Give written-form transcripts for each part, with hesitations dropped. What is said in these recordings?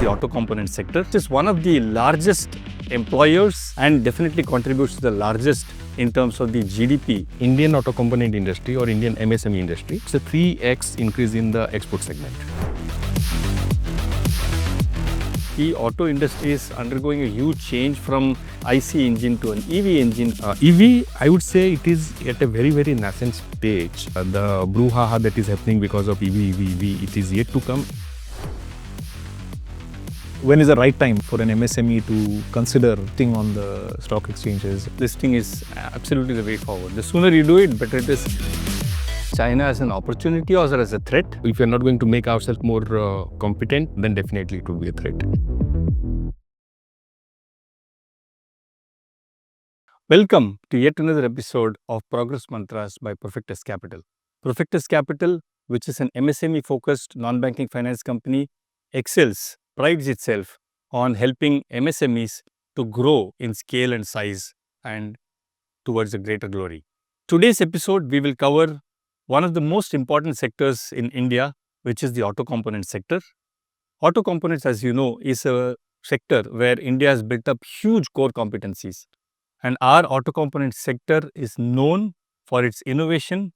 the auto component sector. It is one of the largest employers and definitely contributes to the largest in terms of the GDP. Indian auto component industry or Indian MSME industry, it's a 3x increase in the export segment. The auto industry is undergoing a huge change from IC engine to an EV engine. EV, I would say it is at a very, very nascent stage. The brouhaha that is happening because of EV, it is yet to come. When is the right time for an MSME to consider listing on the stock exchanges? Listing is absolutely the way forward. The sooner you do it, better it is. China as an opportunity or as a threat? If we are not going to make ourselves more competent, then definitely it will be a threat. Welcome to yet another episode of Progress Mantras by Profectus Capital. Profectus Capital, which is an MSME-focused non-banking finance company, prides itself on helping MSMEs to grow in scale and size and towards a greater glory. Today's episode, we will cover one of the most important sectors in India, which is the auto component sector. Auto components, as you know, is a sector where India has built up huge core competencies. And our auto component sector is known for its innovation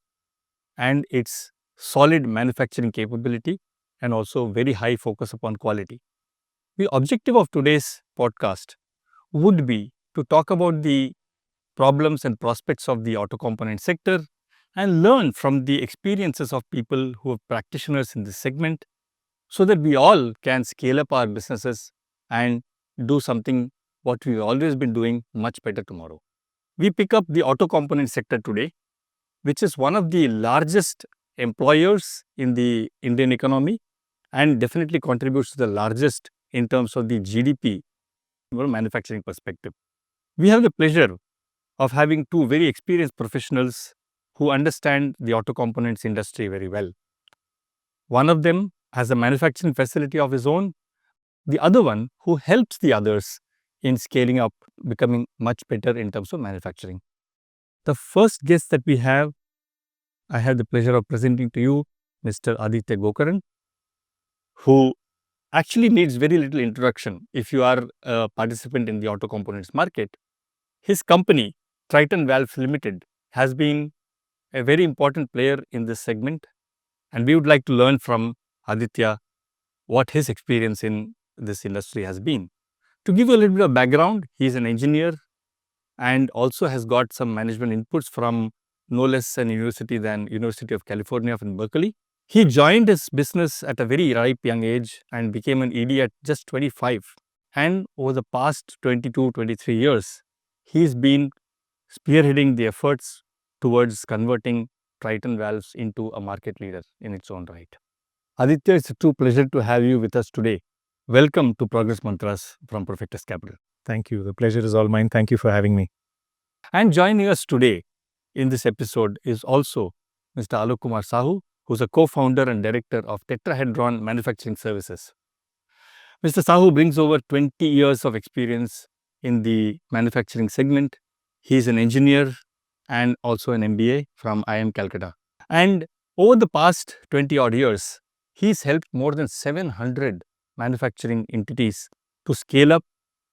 and its solid manufacturing capability and also very high focus upon quality. The objective of today's podcast would be to talk about the problems and prospects of the auto component sector and learn from the experiences of people who are practitioners in this segment so that we all can scale up our businesses and do something what we've always been doing much better tomorrow. We pick up the auto component sector today, which is one of the largest employers in the Indian economy and definitely contributes to the largest in terms of the GDP from a manufacturing perspective. We have the pleasure of having two very experienced professionals who understand the auto components industry very well. One of them has a manufacturing facility of his own, the other one who helps the others in scaling up, becoming much better in terms of manufacturing. The first guest that we have, I have the pleasure of presenting to you Mr. Aditya Gokarn, who actually needs very little introduction if you are a participant in the auto components market. His company, Triton Valves Limited, has been a very important player in this segment, and we would like to learn from Aditya what his experience in this industry has been. To give you a little bit of background, he is an engineer and also has got some management inputs from no less an university than University of California in Berkeley. He joined his business at a very ripe young age and became an ED at just 25. And over the past 22, 23 years, he's been spearheading the efforts towards converting Triton Valves into a market leader in its own right. Aditya, it's a true pleasure to have you with us today. Welcome to Progress Mantras from Profectus Capital. Thank you. The pleasure is all mine. Thank you for having me. And joining us today in this episode is also Mr. Alok Kumar Sahu, who's a co-founder and director of Tetrahedron Manufacturing Services. Mr. Sahu brings over 20 years of experience in the manufacturing segment. He is an engineer and also an MBA from IIM Calcutta. And over the past 20 odd years, he's helped more than 700 manufacturing entities to scale up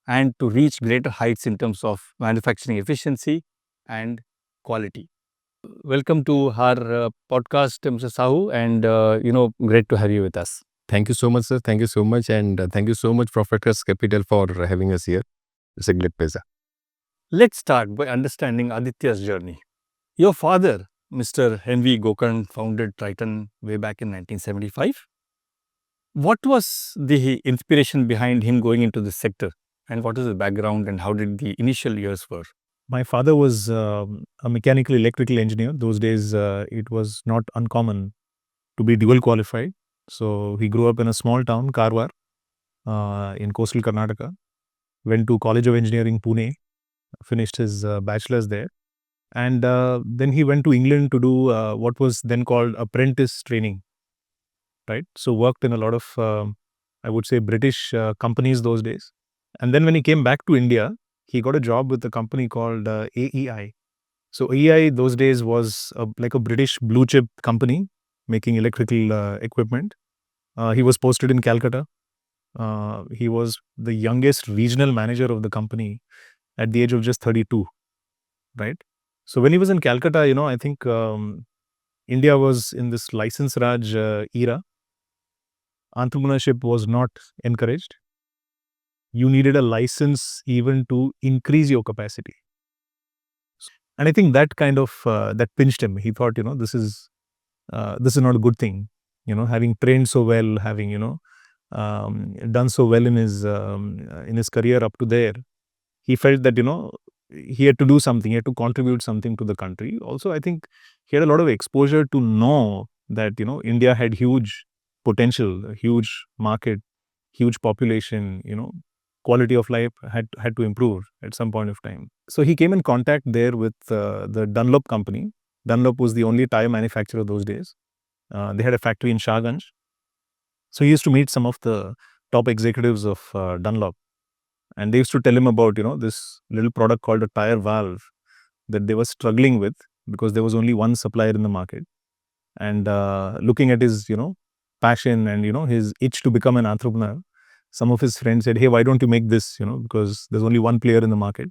and to reach greater heights in terms of manufacturing efficiency and quality. Welcome to our podcast, Mr. Sahu, and great to have you with us. Thank you so much, sir. Thank you so much. And thank you so much, Profectus Capital, for having us here. It's a great pleasure. Let's start by understanding Aditya's journey. Your father, Mr. Henry Gokarn, founded Triton way back in 1975. What was the inspiration behind him going into this sector? And what is the background and how did the initial years were? My father was a mechanical electrical engineer. Those days, it was not uncommon to be dual qualified. So he grew up in a small town, Karwar, in coastal Karnataka. Went to College of Engineering, Pune, finished his bachelor's there. And then he went to England to do what was then called apprentice training. Right? So worked in a lot of, I would say, British companies those days. And then when he came back to India, he got a job with a company called AEI. So AEI those days was like a British blue chip company making electrical equipment. He was posted in Calcutta. He was the youngest regional manager of the company at the age of just 32, right? So when he was in Calcutta, I think India was in this license Raj era. Entrepreneurship was not encouraged. You needed a license even to increase your capacity. And I think that kind of, that pinched him. He thought, this is not a good thing. Having trained so well, having, done so well in his career up to there, he felt that, he had to do something, he had to contribute something to the country. Also, I think he had a lot of exposure to know that, India had huge potential, a huge market, huge population, quality of life had to improve at some point of time. So he came in contact there with the Dunlop company. Dunlop was the only tire manufacturer those days. They had a factory in Shahganj. So he used to meet some of the top executives of Dunlop. And they used to tell him about, this little product called a tyre valve that they were struggling with because there was only one supplier in the market. And looking at his, passion and, his itch to become an entrepreneur, some of his friends said, hey, why don't you make this, because there's only one player in the market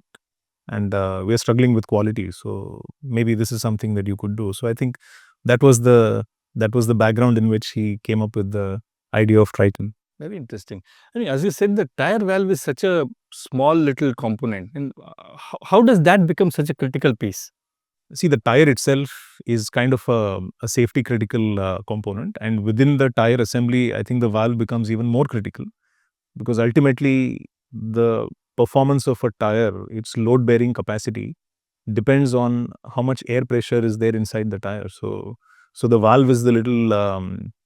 and we're struggling with quality. So maybe this is something that you could do. So I think that was the background in which he came up with the idea of Triton. Very interesting. I mean, as you said, the tire valve is such a small little component. And how does that become such a critical piece? See, the tire itself is kind of a safety critical component. And within the tire assembly, I think the valve becomes even more critical because ultimately the performance of a tire, its load bearing capacity, depends on how much air pressure is there inside the tire. So the valve is the little,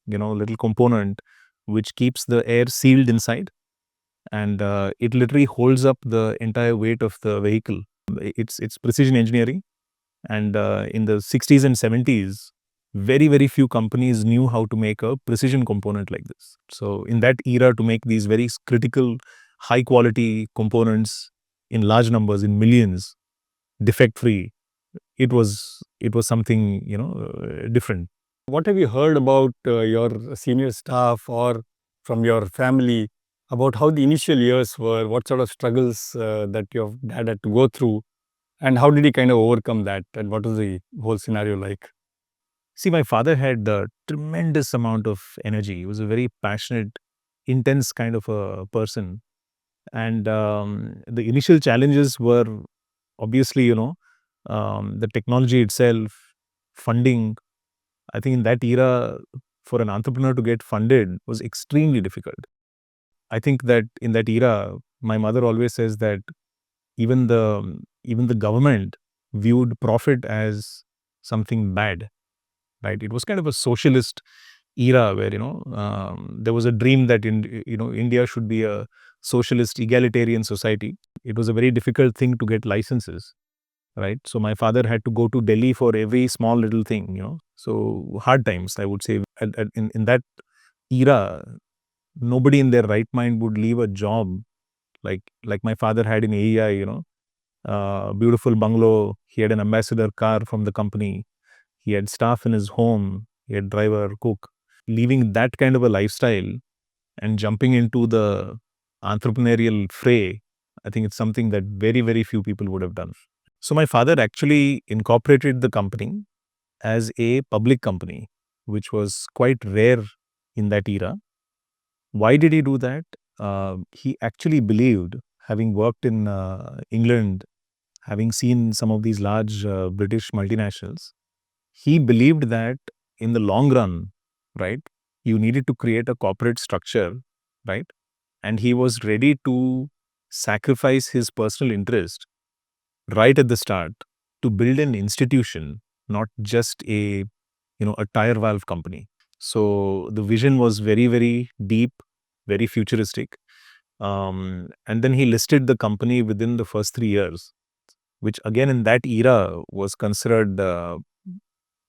little component which keeps the air sealed inside, and it literally holds up the entire weight of the vehicle. It's precision engineering, and in the 60s and 70s, very, very few companies knew how to make a precision component like this. So in that era, to make these very critical, high quality components in large numbers, in millions, defect free, it was something different. What have you heard about your senior staff or from your family about how the initial years were? What sort of struggles that your dad had to go through, and how did he kind of overcome that? And what was the whole scenario like? See, my father had a tremendous amount of energy. He was a very passionate, intense kind of a person. And the initial challenges were obviously, the technology itself, funding. I think in that era, for an entrepreneur to get funded was extremely difficult. I think that in that era, my mother always says that even the government viewed profit as something bad, right? It was kind of a socialist era where there was a dream that India should be a socialist egalitarian society. It was a very difficult thing to get licenses, right? So my father had to go to Delhi for every small little thing. So hard times, I would say. In that era, nobody in their right mind would leave a job like my father had in AEI. Beautiful bungalow. He had an ambassador car from the company. He had staff in his home. He had driver, cook. Leaving that kind of a lifestyle and jumping into the entrepreneurial fray, I think it's something that very, very few people would have done. So my father actually incorporated the company as a public company, which was quite rare in that era. Why did he do that? He actually believed, having worked in England, having seen some of these large British multinationals, he believed that in the long run, right, you needed to create a corporate structure, right? And he was ready to sacrifice his personal interest right at the start to build an institution, not just a tire valve company. So the vision was very, very deep, very futuristic. And then he listed the company within the first 3 years, which again in that era was considered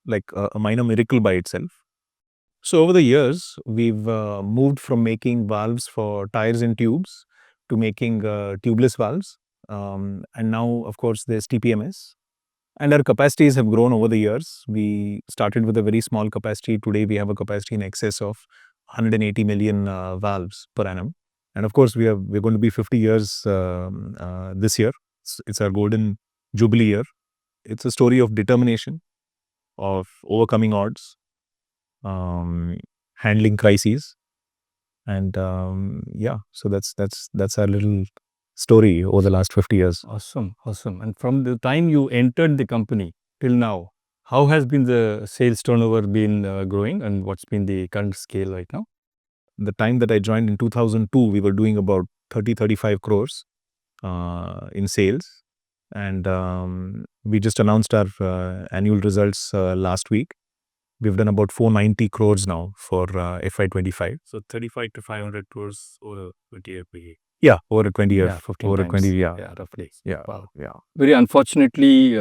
like a minor miracle by itself. So over the years, we've moved from making valves for tires and tubes to making tubeless valves. And now, of course, there's TPMS. And our capacities have grown over the years. We started with a very small capacity. Today, we have a capacity in excess of 180 million valves per annum. And of course, we're going to be 50 years this year. It's our golden jubilee year. It's a story of determination, of overcoming odds, handling crises, and so that's our little story over the last 50 years. Awesome. And from the time you entered the company till now, how has been the sales turnover been growing, and what's been the current scale right now? The time that I joined in 2002, we were doing about 35 crores in sales. And we just announced our annual results last week. We've done about 490 crores now for FY25. So 35 to 500 crores over 20 year period. Yeah, over a 20 year. 15 over times. a 20, Roughly. Yeah. Wow. Yeah. Very unfortunately,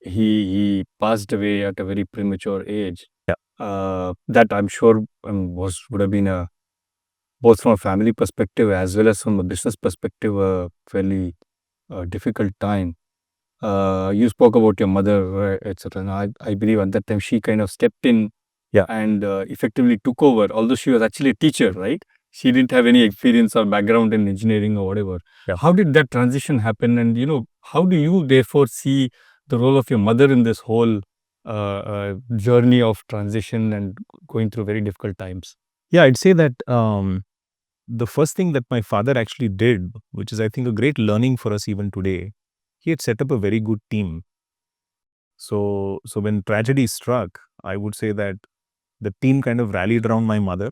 he passed away at a very premature age. Yeah. That I'm sure would have been both from a family perspective as well as from a business perspective, a fairly difficult time. You spoke about your mother, etc. And I believe at that time she kind of stepped in and effectively took over, although she was actually a teacher, right? She didn't have any experience or background in engineering or whatever. Yeah. How did that transition happen? And, how do you therefore see the role of your mother in this whole journey of transition and going through very difficult times? Yeah, I'd say that the first thing that my father actually did, which is I think a great learning for us even today, he had set up a very good team. So when tragedy struck, I would say that the team kind of rallied around my mother,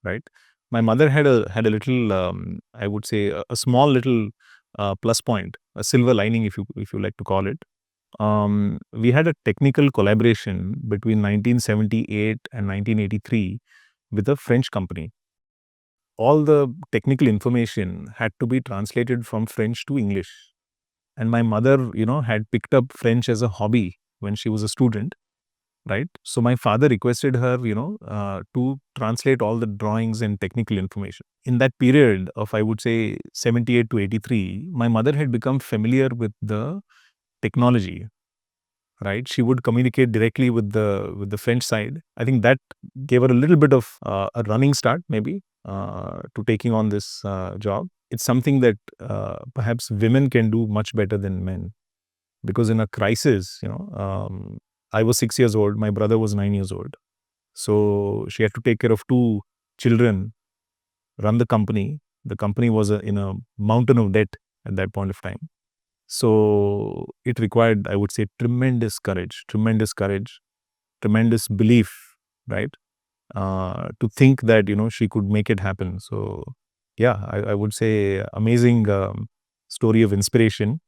right? My mother had a little, I would say, a small little plus point, a silver lining, if you like to call it. We had a technical collaboration between 1978 and 1983 with a French company. All the technical information had to be translated from French to English. And my mother, had picked up French as a hobby when she was a student, right? So my father requested her, to translate all the drawings and technical information. In that period of, I would say, 78 to 83, my mother had become familiar with the technology, right? She would communicate directly with the French side. I think that gave her a little bit of a running start, maybe, to taking on this job. It's something that perhaps women can do much better than men, because in a crisis, I was 6 years old, my brother was 9 years old. So she had to take care of 2 children, run the company. The company was in a mountain of debt at that point of time. So it required, I would say, tremendous courage, tremendous belief, right? To think that, she could make it happen. So yeah, I would say amazing story of inspiration.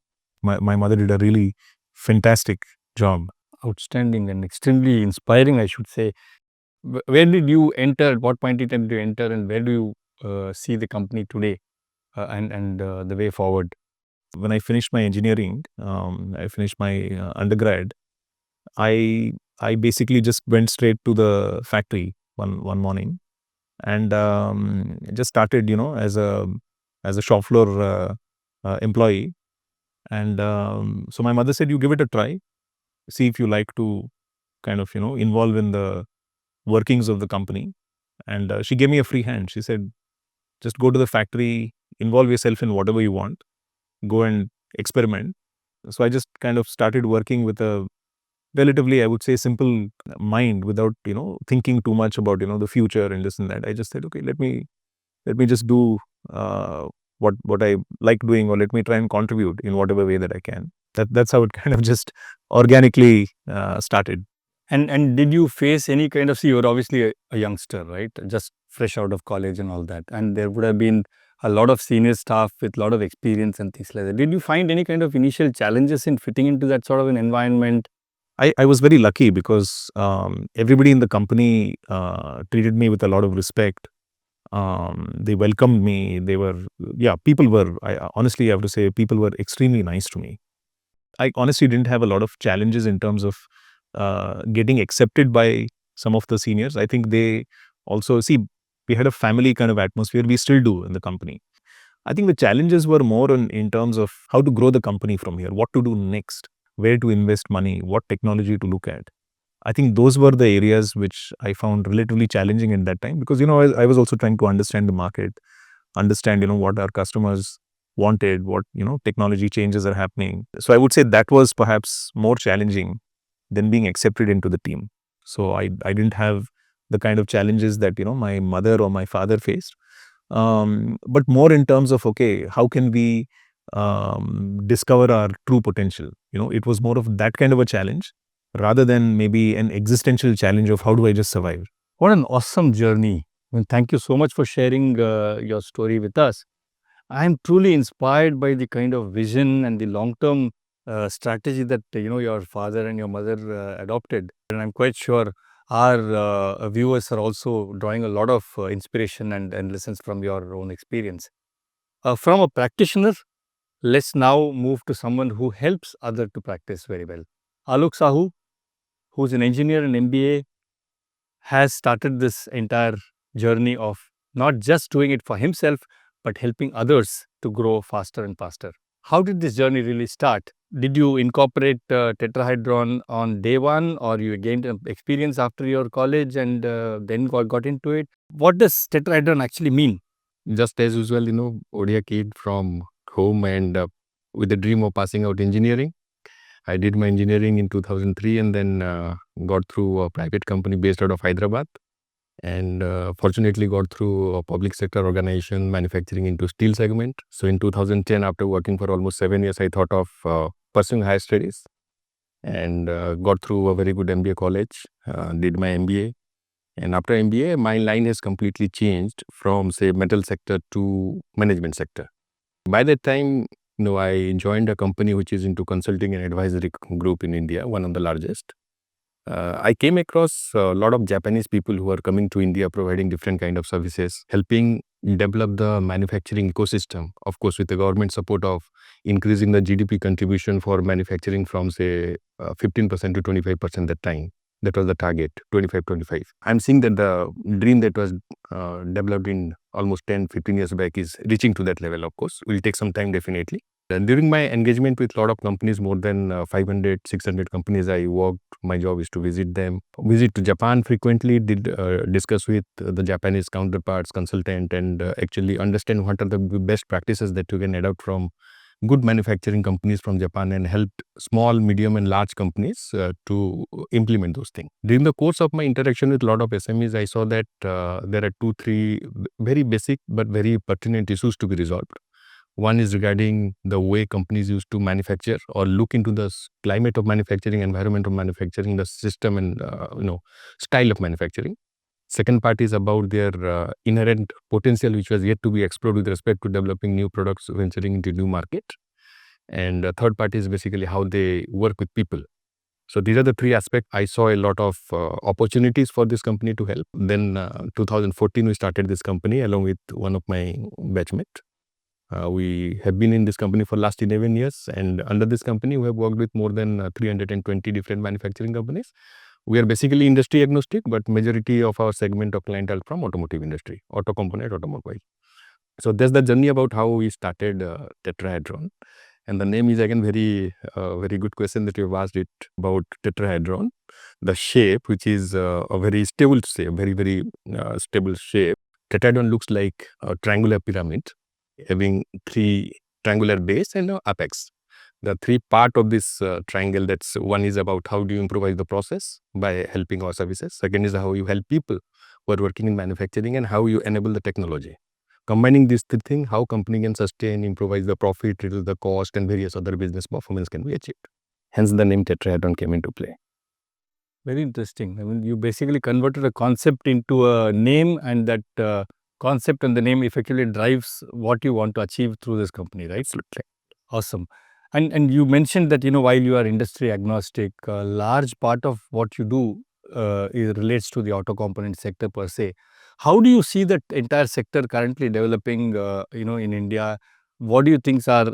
My mother did a really fantastic job. Outstanding and extremely inspiring, I should say. Where did you enter? At what point in time did you enter, and where do you see the company today and the way forward? When I finished my engineering, I finished my undergrad, I basically just went straight to the factory one morning and just started, as a shop floor employee. And so my mother said, you give it a try, see if you like to kind of, involve in the workings of the company. And she gave me a free hand. She said, just go to the factory, involve yourself in whatever you want, go and experiment. So I just kind of started working with a relatively, I would say, simple mind, without, thinking too much about, the future and this and that. I just said, okay, let me just do what I like doing, or let me try and contribute in whatever way that I can. That's how it kind of just organically started. And did you face any kind of, see, you're obviously a youngster, right? Just fresh out of college and all that. And there would have been a lot of senior staff with a lot of experience and things like that. Did you find any kind of initial challenges in fitting into that sort of an environment? I was very lucky because everybody in the company treated me with a lot of respect. They welcomed me. People were, honestly, I have to say, people were extremely nice to me. I honestly didn't have a lot of challenges in terms of getting accepted by some of the seniors. I think they also, we had a family kind of atmosphere. We still do in the company. I think the challenges were more in terms of how to grow the company from here, what to do next, where to invest money, what technology to look at. I think those were the areas which I found relatively challenging at that time, because, I was also trying to understand the market, understand, what our customers wanted, what, technology changes are happening. So I would say that was perhaps more challenging than being accepted into the team. So I didn't have the kind of challenges that, my mother or my father faced. But more in terms of, okay, how can we discover our true potential? It was more of that kind of a challenge rather than maybe an existential challenge of how do I just survive. What an awesome journey. Thank you so much for sharing your story with us. I am truly inspired by the kind of vision and the long-term strategy that your father and your mother adopted, and I'm quite sure our viewers are also drawing a lot of inspiration and lessons from your own experience. From a practitioner, let's now move to someone who helps others to practice very well. Alok Sahu, who's an engineer in MBA, has started this entire journey of not just doing it for himself, but helping others to grow faster and faster. How did this journey really start? Did you incorporate Tetrahedron on day one, or you gained experience after your college and then got into it? What does Tetrahedron actually mean? Just as usual, Odia kid from home and with the dream of passing out engineering. I did my engineering in 2003 and then got through a private company based out of Hyderabad, and fortunately got through a public sector organization manufacturing into steel segment. So in 2010, after working for almost 7 years, I thought of pursuing higher studies and got through a very good MBA college, did my MBA. And after MBA, my line has completely changed from, say, metal sector to management sector. By that time, I joined a company which is into consulting and advisory group in India, one of the largest. I came across a lot of Japanese people who are coming to India providing different kind of services, helping develop the manufacturing ecosystem, of course, with the government support of increasing the GDP contribution for manufacturing from, say, 15% to 25% that time. That was the target, 25. I'm seeing that the dream that was developed in almost 10, 15 years back is reaching to that level, of course. Will take some time, definitely. And during my engagement with a lot of companies, more than 500, 600 companies I worked, my job is to visit them. Visit to Japan frequently, did discuss with the Japanese counterparts, consultant, and actually understand what are the best practices that you can adopt from good manufacturing companies from Japan, and helped small, medium, and large companies to implement those things. During the course of my interaction with a lot of SMEs, I saw that there are 2-3 very basic but very pertinent issues to be resolved. One is regarding the way companies used to manufacture or look into the climate of manufacturing, environment of manufacturing, the system and style of manufacturing. Second part is about their inherent potential, which was yet to be explored with respect to developing new products, venturing into new market. And the third part is basically how they work with people. So these are the three aspects. I saw a lot of opportunities for this company to help. Then 2014, we started this company along with one of my batchmates. We have been in this company for last 11 years, and under this company, we have worked with more than 320 different manufacturing companies. We are basically industry agnostic, but majority of our segment of clientele from automotive industry, auto component, automobile. So that's the journey about how we started Tetrahedron. And the name is again very good question that you've asked it about Tetrahedron. The shape, which is a very stable shape, very stable shape. Tetrahedron looks like a triangular pyramid, having 3 triangular base and an apex. The 3 part of this triangle, that's one is about how do you improvise the process by helping our services. Second is how you help people who are working in manufacturing, and how you enable the technology. Combining these 3 things, how company can sustain, improvise the profit, reduce the cost, and various other business performance can be achieved. Hence the name Tetrahedron came into play. Very interesting. I mean, you basically converted a concept into a name, and that concept and the name effectively drives what you want to achieve through this company, right? Absolutely. Awesome. And you mentioned that, while you are industry agnostic, a large part of what you do relates to the auto component sector per se. How do you see that entire sector currently developing, in India? What do you think are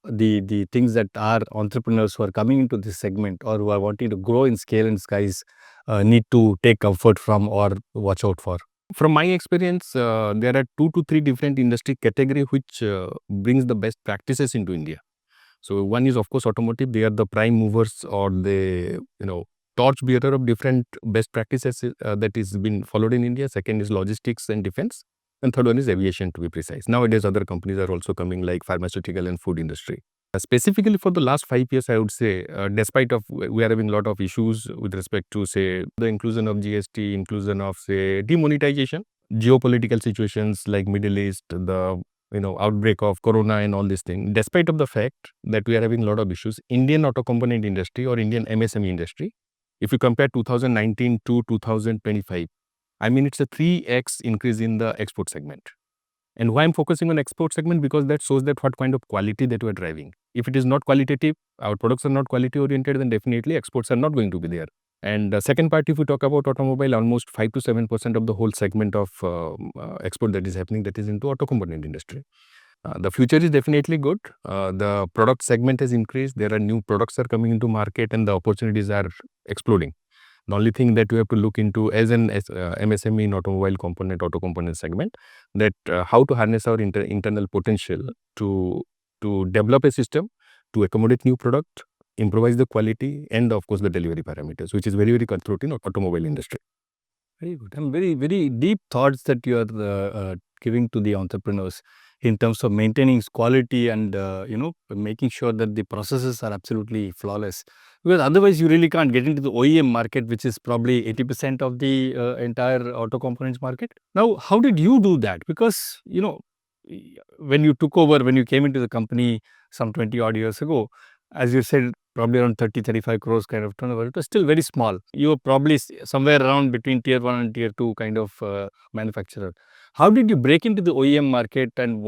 the things that our entrepreneurs who are coming into this segment or who are wanting to grow in scale and size need to take comfort from or watch out for? From my experience, there are 2 to 3 different industry category which brings the best practices into India. So one is, of course, automotive. They are the prime movers or the torch bearer of different best practices that is been followed in India. Second is logistics and defense. And third one is aviation, to be precise. Nowadays, other companies are also coming, like pharmaceutical and food industry. Specifically for the last 5 years, I would say, despite of we are having a lot of issues with respect to, say, the inclusion of GST, inclusion of, say, demonetization, geopolitical situations like Middle East, the outbreak of corona and all these things. Despite of the fact that we are having a lot of issues, Indian auto component industry or Indian MSME industry, if you compare 2019 to 2025, I mean, it's a 3x increase in the export segment. And why I'm focusing on export segment? Because that shows that what kind of quality that we're driving. If it is not qualitative, our products are not quality oriented, then definitely exports are not going to be there. And the second part, if we talk about automobile, almost 5 to 7% of the whole segment of export that is happening, that is into auto component industry. The future is definitely good. The product segment has increased. There are new products are coming into market and the opportunities are exploding. The only thing that we have to look into as an MSME in automobile component, auto component segment, that how to harness our internal potential to develop a system, to accommodate new product, improvise the quality, and of course the delivery parameters, which is very, very cutthroat in automobile industry. Very good. And very, very deep thoughts that you are giving to the entrepreneurs in terms of maintaining quality and, making sure that the processes are absolutely flawless. Because otherwise, you really can't get into the OEM market, which is probably 80% of the entire auto components market. Now, how did you do that? Because, when you took over, when you came into the company some 20 odd years ago, as you said, probably around 30-35 crores kind of turnover. It was still very small. You were probably somewhere around between tier 1 and tier 2 kind of manufacturer. How did you break into the OEM market, and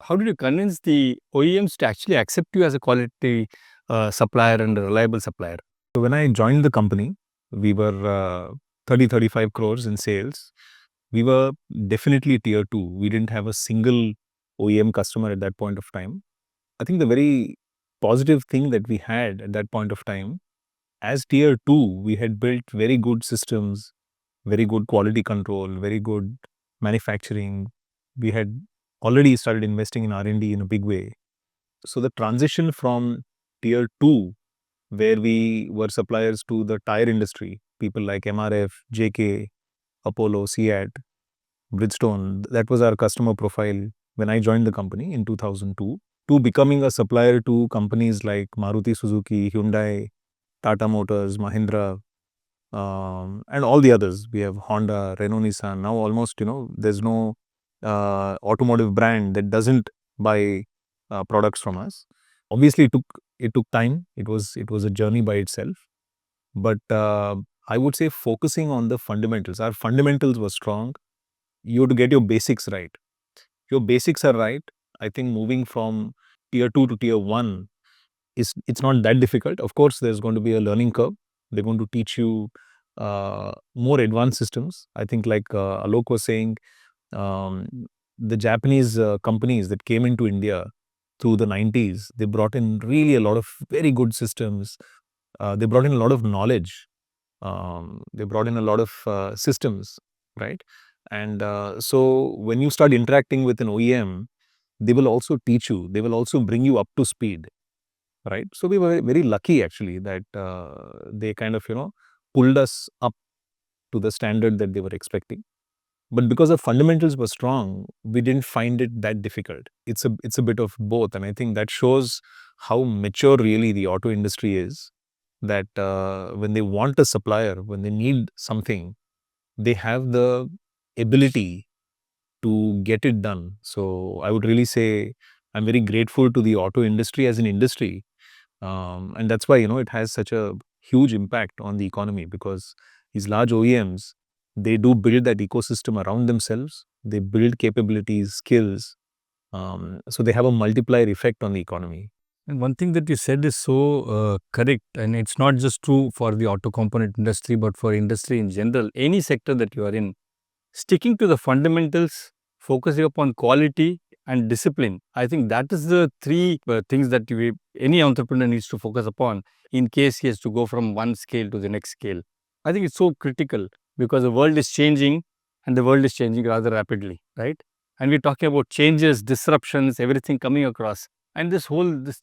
how did you convince the OEMs to actually accept you as a quality supplier and a reliable supplier? So when I joined the company, we were 30-35 crores in sales. We were definitely tier 2. We didn't have a single OEM customer at that point of time. I think the very positive thing that we had at that point of time, as tier 2, we had built very good systems, very good quality control, very good manufacturing. We had already started investing in R&D in a big way. So the transition from tier 2, where we were suppliers to the tire industry, people like MRF, JK, Apollo, Seat, Bridgestone, that was our customer profile when I joined the company in 2002, to becoming a supplier to companies like Maruti Suzuki, Hyundai, Tata Motors, Mahindra, and all the others. We have Honda, Renault, Nissan. Now almost, there's no automotive brand that doesn't buy products from us. Obviously, it took time. It was a journey by itself. But I would say focusing on the fundamentals. Our fundamentals were strong. You have to get your basics right. Your basics are right. I think moving from tier 2 to tier 1 it's not that difficult. Of course, there's going to be a learning curve. They're going to teach you more advanced systems. I think like Alok was saying, the Japanese companies that came into India through the 90s, they brought in really a lot of very good systems. They brought in a lot of knowledge. They brought in a lot of systems, right? And so when you start interacting with an OEM, they will also teach you, they will also bring you up to speed, right? So we were very lucky actually that they kind of, pulled us up to the standard that they were expecting. But because our fundamentals were strong, we didn't find it that difficult. It's a bit of both. And I think that shows how mature really the auto industry is, that when they want a supplier, when they need something, they have the ability to get it done. So I would really say I'm very grateful to the auto industry as an industry. And that's why, it has such a huge impact on the economy, because these large OEMs, they do build that ecosystem around themselves. They build capabilities, skills. So they have a multiplier effect on the economy. And one thing that you said is so correct, and it's not just true for the auto component industry, but for industry in general, any sector that you are in, sticking to the fundamentals, focusing upon quality and discipline. I think that is the three things that any entrepreneur needs to focus upon in case he has to go from one scale to the next scale. I think it's so critical because the world is changing, and the world is changing rather rapidly, right? And we're talking about changes, disruptions, everything coming across. And this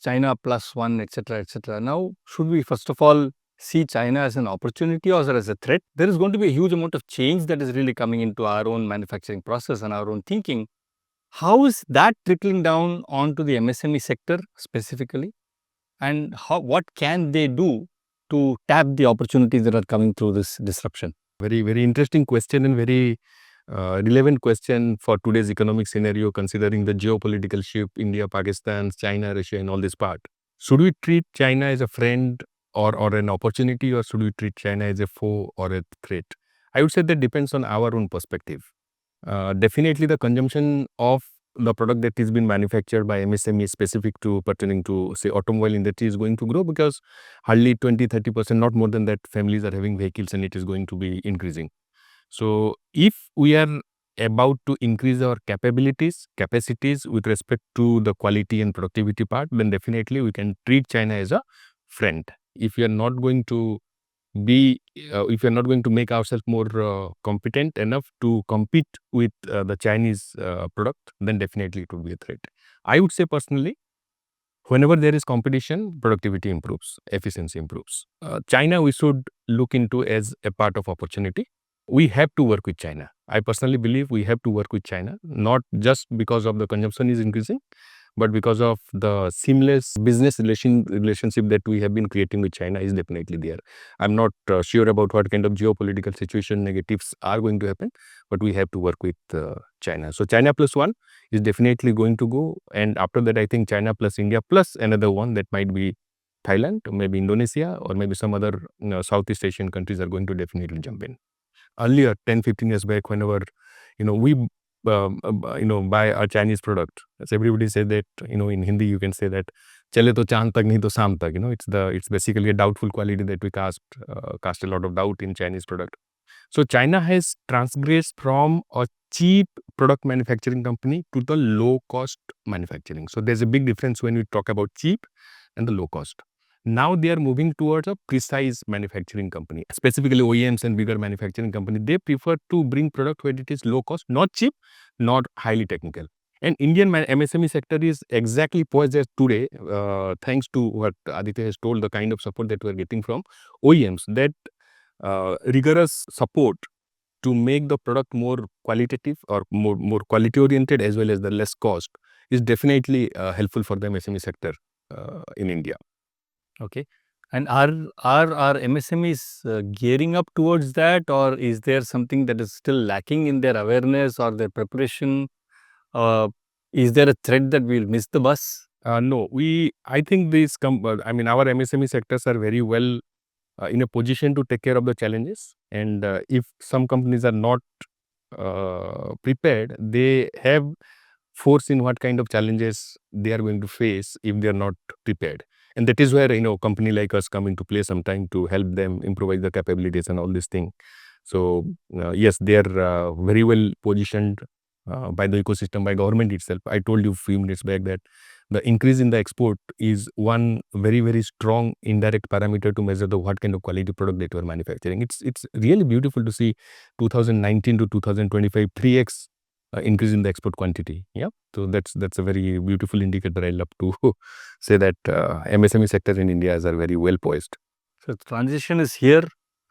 China +1, etc., etc. Now, should we first of all see China as an opportunity or as a threat? There is going to be a huge amount of change that is really coming into our own manufacturing process and our own thinking. How is that trickling down onto the MSME sector specifically? And what can they do to tap the opportunities that are coming through this disruption? Very, very interesting question and very relevant question for today's economic scenario, considering the geopolitical shift, India, Pakistan, China, Russia, and all this part. Should we treat China as a friend or an opportunity, or should we treat China as a foe or a threat? I would say that depends on our own perspective. Definitely the consumption of the product that is being manufactured by MSME specific to pertaining to say automobile industry is going to grow, because hardly 20-30%, not more than that, families are having vehicles, and it is going to be increasing. So if we are about to increase our capacities with respect to the quality and productivity part, then definitely we can treat China as a friend. If we are not going to if you're not going to make ourselves more competent enough to compete with the Chinese product, then definitely it would be a threat. I would say personally, whenever there is competition, productivity improves, efficiency improves. China we should look into as a part of opportunity. We have to work with China. I personally believe we have to work with China, not just because of the consumption is increasing, but because of the seamless business relationship that we have been creating with China is definitely there. I'm not sure about what kind of geopolitical situation negatives are going to happen, but we have to work with China. So China plus one is definitely going to go, and after that I think China plus India plus another one, that might be Thailand, or maybe Indonesia, or maybe some other Southeast Asian countries are going to definitely jump in. Earlier, 10-15 years back, whenever we buy a Chinese product, as everybody said that, in Hindi you can say that chale to chand tak nahi to shaam tak, it's basically a doubtful quality that we cast a lot of doubt in Chinese product. So China has transgressed from a cheap product manufacturing company to the low cost manufacturing. So there's a big difference when we talk about cheap and the low cost. Now they are moving towards a precise manufacturing company, specifically OEMs and bigger manufacturing company. They prefer to bring product where it is low cost, not cheap, not highly technical. And Indian MSME sector is exactly poised as today, thanks to what Aditya has told, the kind of support that we are getting from OEMs, that rigorous support to make the product more qualitative or more quality oriented, as well as the less cost, is definitely helpful for the MSME sector in India. Okay. And are our MSMEs gearing up towards that, or is there something that is still lacking in their awareness or their preparation? Is there a threat that we'll miss the bus? No, I think our MSME sectors are very well in a position to take care of the challenges. And if some companies are not prepared, they have foreseen what kind of challenges they are going to face if they are not prepared. And that is where, company like us come into play sometime to help them improvise the capabilities and all these things. So yes, they are very well positioned by the ecosystem, by government itself. I told you a few minutes back that the increase in the export is one very, very strong indirect parameter to measure what kind of quality product that we are manufacturing. It's really beautiful to see 2019 to 2025 3x increase in the export quantity. Yeah, so that's a very beautiful indicator. I love to say that MSME sector in India are very well poised. So the transition is here,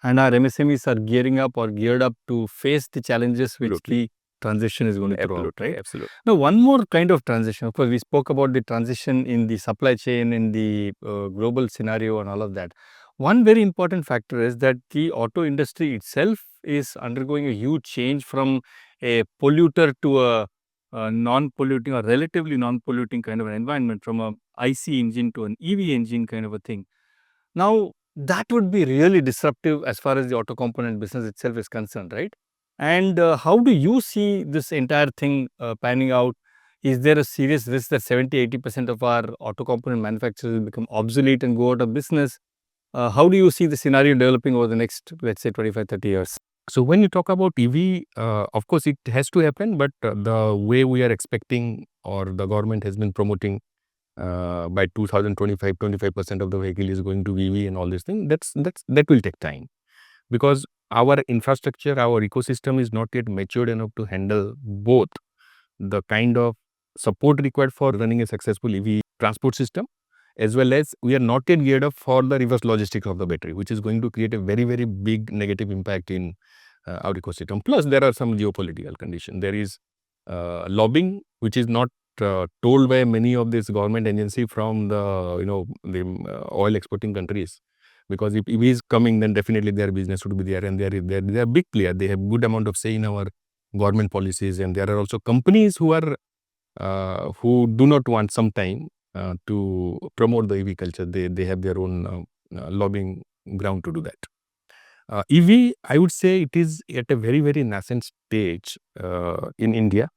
and our MSMEs are gearing up or geared up to face the challenges which the transition is going to throw out, right? Absolutely. Now, one more kind of transition. Of course, we spoke about the transition in the supply chain, in the global scenario and all of that. One very important factor is that the auto industry itself is undergoing a huge change from a polluter to a non-polluting or relatively non-polluting kind of an environment, from a IC engine to an EV engine kind of a thing. Now, that would be really disruptive as far as the auto component business itself is concerned, right? And how do you see this entire thing panning out? Is there a serious risk that 70-80% of our auto component manufacturers will become obsolete and go out of business? How do you see the scenario developing over the next, let's say, 25-30 years? So when you talk about EV, of course it has to happen, but the way we are expecting, or the government has been promoting, by 2025, 25% of the vehicle is going to be EV and all these things, that will take time. Because our infrastructure, our ecosystem is not yet matured enough to handle both the kind of support required for running a successful EV transport system, as well as we are not yet geared up for the reverse logistics of the battery, which is going to create a very, very big negative impact in our ecosystem. Plus, there are some geopolitical conditions. There is lobbying, which is not told by many of these government agency from the oil exporting countries, because if EV is coming, then definitely their business would be there, and they are big player. They have good amount of say in our government policies, and there are also companies who do not want some time to promote the EV culture. They have their own lobbying ground to do that. EV, I would say it is at a very, very nascent stage in India,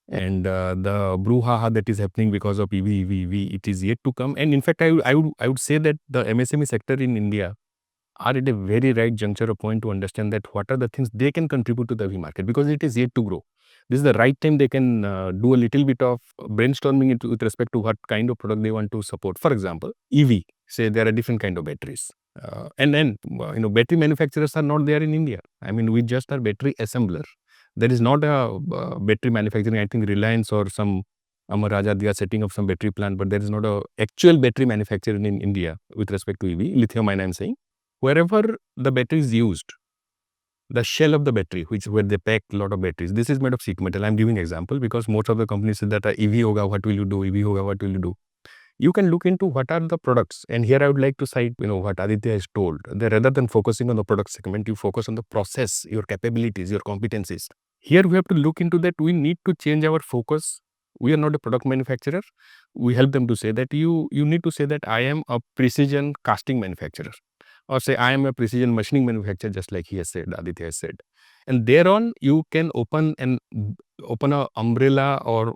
and the brouhaha that is happening because of EV, it is yet to come. And in fact, I would say that the MSME sector in India are at a very right juncture or point to understand that what are the things they can contribute to the EV market, because it is yet to grow. This is the right time they can do a little bit of brainstorming with respect to what kind of product they want to support. For example, EV, say there are different kind of batteries. And then, battery manufacturers are not there in India. I mean, we just are battery assembler. There is not a battery manufacturing. I think Reliance or some Amar Raja, they are setting up some battery plant, but there is not a actual battery manufacturing in India with respect to EV, lithium ion, I'm saying. Wherever the battery is used, the shell of the battery, where they pack a lot of batteries, this is made of sheet metal. I'm giving example because most of the companies say that EV hoga, what will you do? EV hoga, what will you do? You can look into what are the products. And here I would like to cite, what Aditya has told. That rather than focusing on the product segment, you focus on the process, your capabilities, your competencies. Here we have to look into that. We need to change our focus. We are not a product manufacturer. We help them to say that you need to say that I am a precision casting manufacturer, or say I am a precision machining manufacturer, just like he has said, Aditya has said. And thereon you can open an umbrella or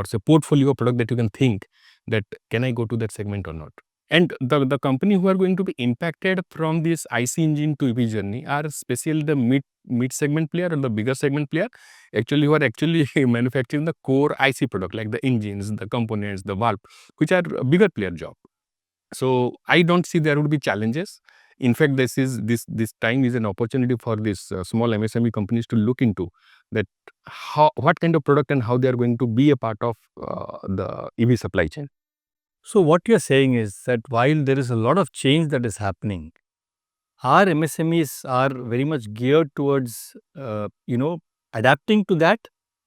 say portfolio product that you can think that can I go to that segment or not. And the company who are going to be impacted from this IC engine to EV journey are especially the mid segment player or the bigger segment player, actually who are actually manufacturing the core IC product like the engines, the components, the valve, which are a bigger player job. So I don't see there would be challenges. In fact, this time is an opportunity for these small MSME companies to look into that what kind of product and how they are going to be a part of the EV supply chain. So what you're saying is that while there is a lot of change that is happening, our MSMEs are very much geared towards, adapting to that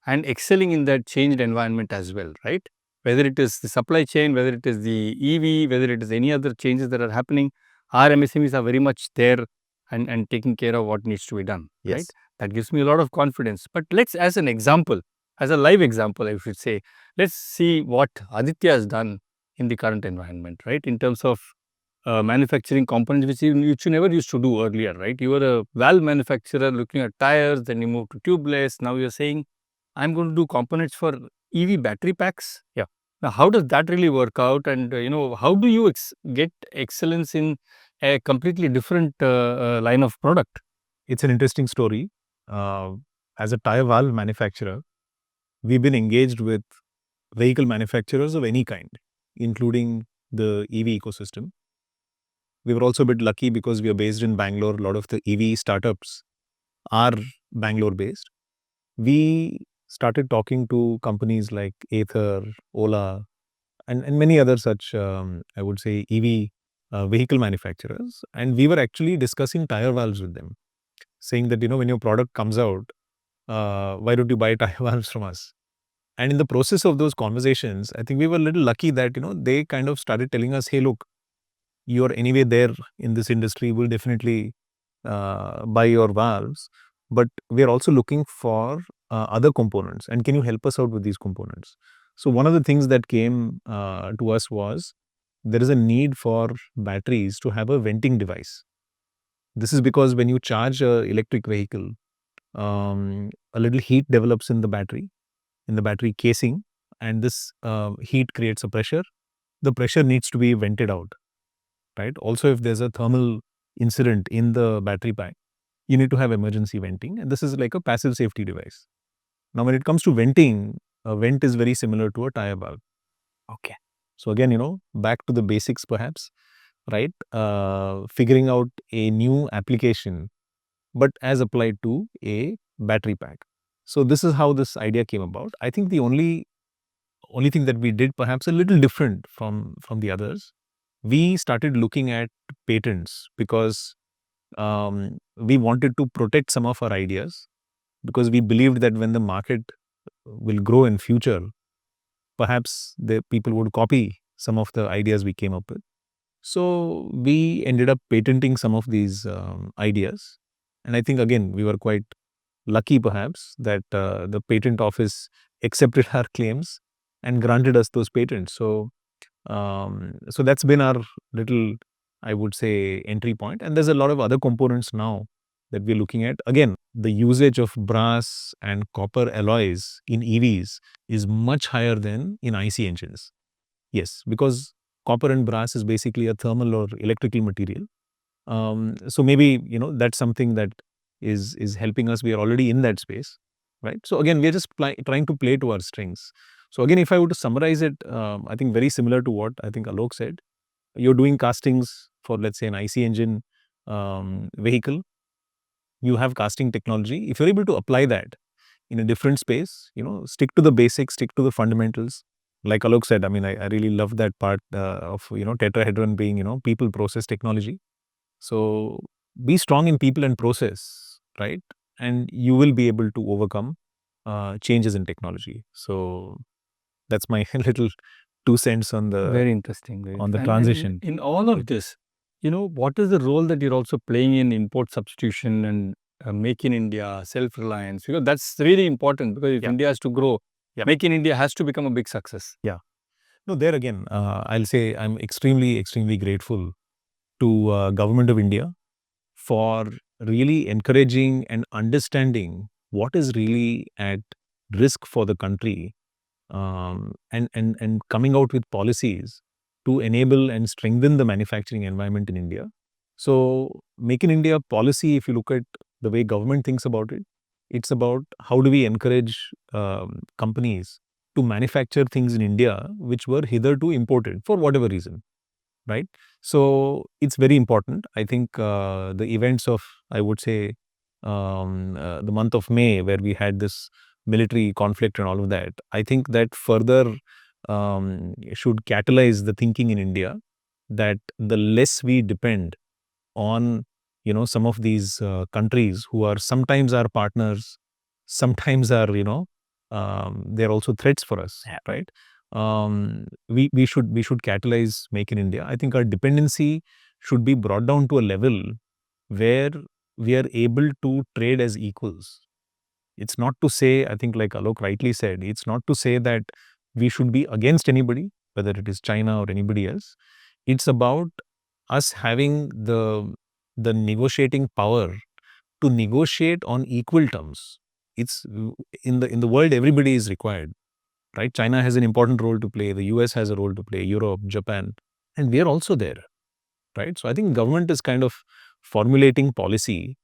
and excelling in that changed environment as well, right? Whether it is the supply chain, whether it is the EV, whether it is any other changes that are happening, our MSMEs are very much there and taking care of what needs to be done, right? That gives me a lot of confidence. But let's, as an example, as a live example, I should say, let's see what Aditya has done in the current environment, right? In terms of manufacturing components, which you never used to do earlier, right? You were a valve manufacturer looking at tires, then you moved to tubeless. Now you're saying, I'm going to do components for EV battery packs. Yeah. Now, how does that really work out? And, how do you get excellence in a completely different line of product? It's an interesting story. As a tire valve manufacturer, we've been engaged with vehicle manufacturers of any kind, including the EV ecosystem. We were also a bit lucky because we are based in Bangalore. A lot of the EV startups are Bangalore based. We started talking to companies like Ather, Ola, and many other such, I would say, EV vehicle manufacturers. And we were actually discussing tire valves with them, saying that, when your product comes out, why don't you buy tire valves from us? And in the process of those conversations, I think we were a little lucky that, they kind of started telling us, hey, look, you're anyway there in this industry, we'll definitely buy your valves, but we're also looking for other components, and can you help us out with these components? So one of the things that came to us was there is a need for batteries to have a venting device. This is because when you charge an electric vehicle, a little heat develops in the battery casing, and this heat creates a pressure. The pressure needs to be vented out, right? Also, if there's a thermal incident in the battery pack, you need to have emergency venting, and this is like a passive safety device. Now, when it comes to venting, a vent is very similar to a tire valve. Okay. So again, back to the basics perhaps, right? Figuring out a new application, but as applied to a battery pack. So this is how this idea came about. I think the only only thing that we did perhaps a little different from the others, we started looking at patents because we wanted to protect some of our ideas, because we believed that when the market will grow in future, perhaps the people would copy some of the ideas we came up with. So we ended up patenting some of these ideas. And I think, again, we were quite lucky perhaps that the patent office accepted our claims and granted us those patents. So that's been our little, I would say, entry point. And there's a lot of other components now that we're looking at. Again, the usage of brass and copper alloys in EVs is much higher than in IC engines. Yes, because copper and brass is basically a thermal or electrical material. So maybe, that's something that is helping us. We are already in that space, right? So again, we are just trying to play to our strengths. So again, if I were to summarize it, I think very similar to what I think Alok said. You're doing castings for, let's say, an IC engine vehicle. You have casting technology. If you're able to apply that in a different space, stick to the basics, stick to the fundamentals. Like Alok said, I mean, I really love that part of, Tetrahedron being, people, process, technology. So be strong in people and process, right? And you will be able to overcome changes in technology. So that's my little 2 cents on the Very interesting. on the And transition. in all of this, what is the role that you're also playing in import substitution and make in India, self-reliance? Because that's really important, because if Yeah. India has to grow, Yeah. make in India has to become a big success. No, there again, I'll say I'm extremely, extremely grateful to Government of India for really encouraging and understanding what is really at risk for the country, and coming out with policies to enable and strengthen the manufacturing environment in India. So Make in India policy, if you look at the way government thinks about it, it's about how do we encourage companies to manufacture things in India which were hitherto imported for whatever reason, right? So it's very important. I think the events of, I would say, the month of May, where we had this military conflict and all of that, I think that further should catalyze the thinking in India that the less we depend on, some of these countries who are sometimes our partners, sometimes are, they're also threats for us, right? We should catalyze Make in India. I think our dependency should be brought down to a level where we are able to trade as equals. It's not to say, I think like Alok rightly said, it's not to say that we should be against anybody, whether it is China or anybody else. It's about us having the negotiating power to negotiate on equal terms. It's in the world, everybody is required, right? China has an important role to play. The US has a role to play, Europe, Japan, and we are also there, right? So I think government is kind of formulating policy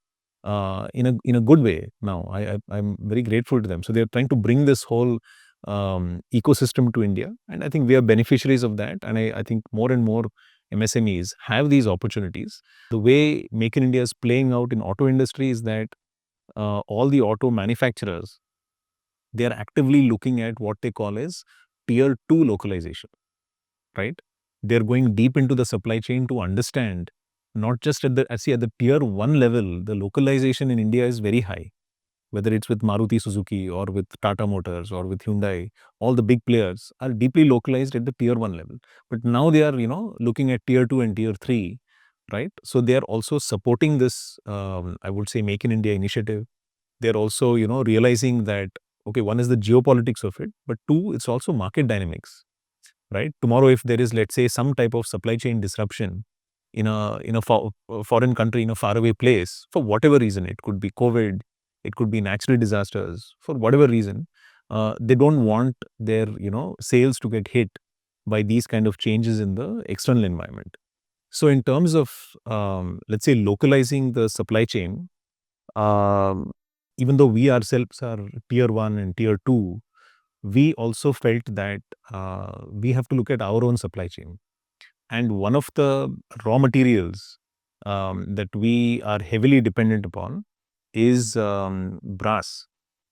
in a good way now. I'm very grateful to them. So they're trying to bring this whole ecosystem to India, and I think we are beneficiaries of that. And I think more and more MSMEs have these opportunities. The way Make in India is playing out in auto industry is that all the auto manufacturers, they are actively looking at what they call as tier 2 localization, right? They're going deep into the supply chain to understand, not just at the tier 1 level, the localization in India is very high, whether it's with Maruti Suzuki or with Tata Motors or with Hyundai. All the big players are deeply localized at the tier 1 level. But now they are, looking at tier 2 and tier 3, right? So they are also supporting this, I would say, Make in India initiative. They're also, realizing that, okay, one is the geopolitics of it, but two, it's also market dynamics, right? Tomorrow, if there is, let's say, some type of supply chain disruption in a foreign country, in a faraway place, for whatever reason, it could be COVID, it could be natural disasters, for whatever reason, they don't want their, sales to get hit by these kind of changes in the external environment. So in terms of, let's say, localizing the supply chain, um, even though we ourselves are tier 1 and tier 2, we also felt that we have to look at our own supply chain. And one of the raw materials that we are heavily dependent upon is brass,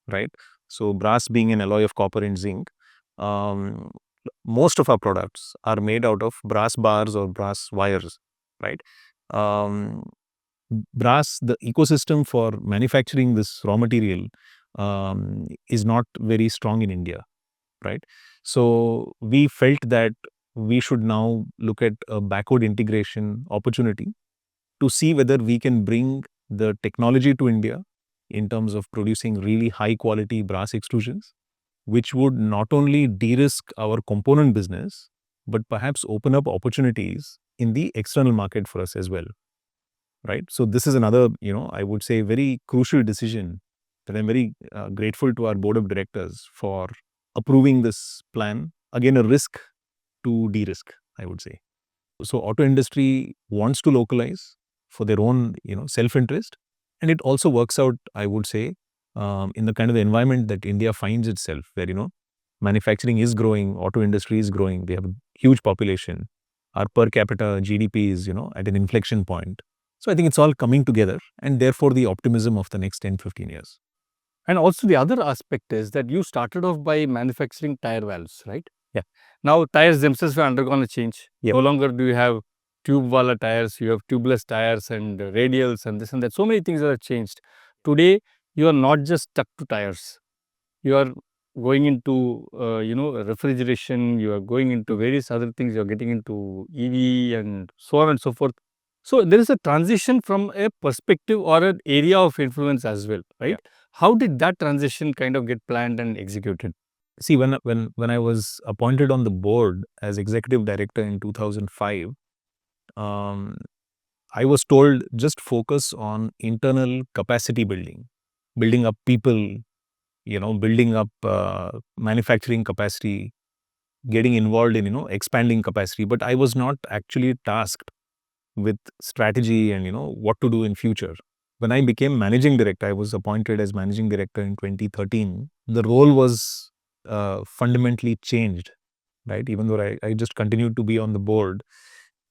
right? So brass being an alloy of copper and zinc. most of our products are made out of brass bars or brass wires, right? Brass, the ecosystem for manufacturing this raw material is not very strong in India, right? So we felt that we should now look at a backward integration opportunity to see whether we can bring the technology to India in terms of producing really high quality brass extrusions, which would not only de-risk our component business, but perhaps open up opportunities in the external market for us as well, right? So this is another, I would say, very crucial decision that I'm very grateful to our board of directors for approving this plan. Again, a risk to de-risk, I would say. So auto industry wants to localize for their own, self-interest, and it also works out, I would say, in the kind of the environment that India finds itself, where manufacturing is growing, auto industry is growing. We have a huge population. Our per capita GDP is, at an inflection point. So I think it's all coming together, and therefore the optimism of the next 10, 15 years. And also the other aspect is that you started off by manufacturing tire valves, right? Yeah. Now tires themselves have undergone a change. Yep. No longer do you have tube wala tires, you have tubeless tires and radials and this and that. So many things have changed. Today, you are not just stuck to tires. You are going into, refrigeration, you are going into various other things, you are getting into EV and so on and so forth. So there is a transition from a perspective or an area of influence as well, right? Yeah. How did that transition kind of get planned and executed? See, when I was appointed on the board as executive director in 2005, I was told just focus on internal capacity building up people, building up manufacturing capacity, getting involved in, expanding capacity. But I was not actually tasked with strategy and, what to do in future. When I became managing director, I was appointed as managing director in 2013. The role was fundamentally changed, right? Even though I just continued to be on the board,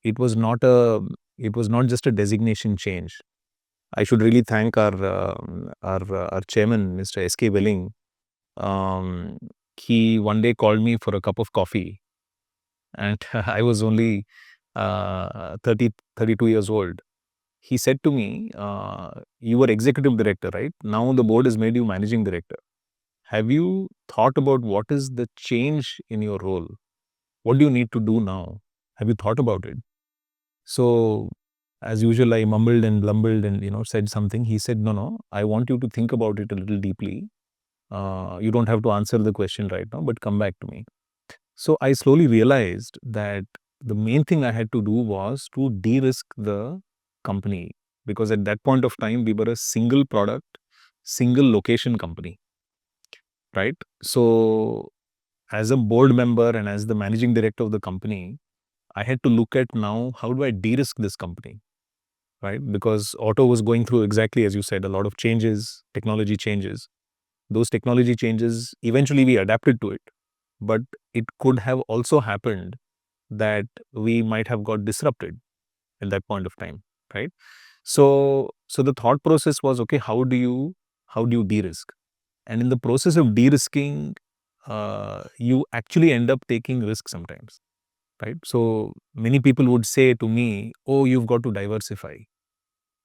it was not just a designation change. I should really thank our chairman, Mr. S.K. Welling. He one day called me for a cup of coffee, and I was only 32 years old. He said to me, you were executive director, right? Now the board has made you managing director. Have you thought about what is the change in your role? What do you need to do now? Have you thought about it? So, as usual, I mumbled and blumbled and, said something. He said, no, I want you to think about it a little deeply. You don't have to answer the question right now, but come back to me. So, I slowly realized that the main thing I had to do was to de-risk the company, because at that point of time, we were a single product, single location company, right? So, as a board member and as the managing director of the company, I had to look at now, how do I de-risk this company, right? Because auto was going through, exactly as you said, a lot of changes, technology changes. Those technology changes, eventually we adapted to it, but it could have also happened that we might have got disrupted at that point of time, right? So the thought process was, okay, how do you de-risk? And in the process of de-risking, you actually end up taking risks sometimes, right? So many people would say to me, oh, you've got to diversify,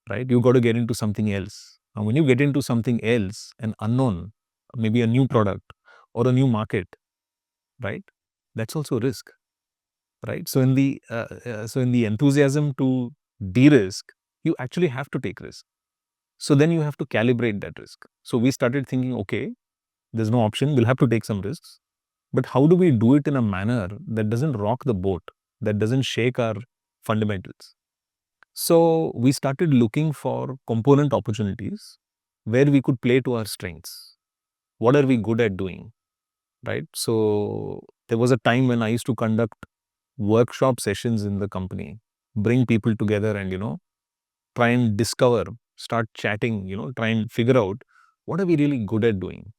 right? You've got to get into something else. And when you get into something else, an unknown, maybe a new product or a new market, right? That's also risk, right? So in the enthusiasm to de-risk, you actually have to take risk. So then you have to calibrate that risk. So we started thinking, okay, there's no option. We'll have to take some risks. But how do we do it in a manner that doesn't rock the boat, that doesn't shake our fundamentals? So we started looking for component opportunities where we could play to our strengths. What are we good at doing, right? So there was a time when I used to conduct workshop sessions in the company, bring people together and, try and discover, start chatting, try and figure out what are we really good at doing,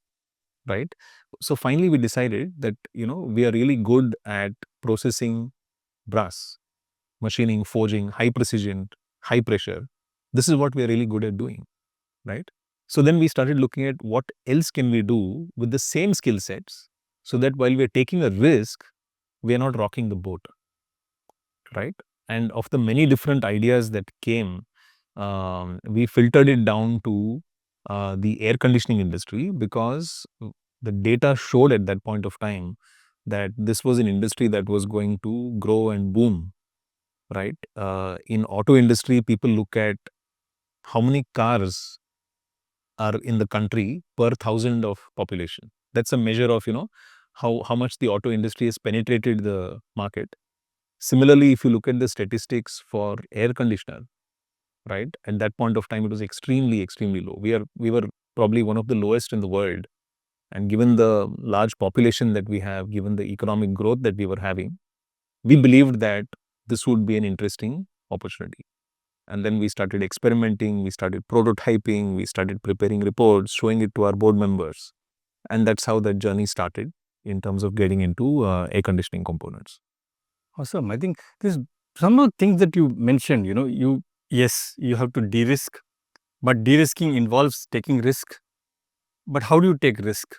right? So finally we decided that, we are really good at processing brass, machining, forging, high precision, high pressure. This is what we are really good at doing, right? So then we started looking at what else can we do with the same skill sets so that while we are taking a risk, we are not rocking the boat, right? And of the many different ideas that came, we filtered it down to the air conditioning industry, because the data showed at that point of time that this was an industry that was going to grow and boom, right? In auto industry, people look at how many cars are in the country per thousand of population. That's a measure of, how much the auto industry has penetrated the market. Similarly, if you look at the statistics for air conditioner, right, at that point of time, it was extremely, extremely low. We were probably one of the lowest in the world. And given the large population that we have, given the economic growth that we were having, we believed that this would be an interesting opportunity. And then we started experimenting, we started prototyping, we started preparing reports, showing it to our board members. And that's how that journey started in terms of getting into air conditioning components. Awesome. I think this some of the things that you mentioned, yes, you have to de-risk, but de-risking involves taking risk. But how do you take risk?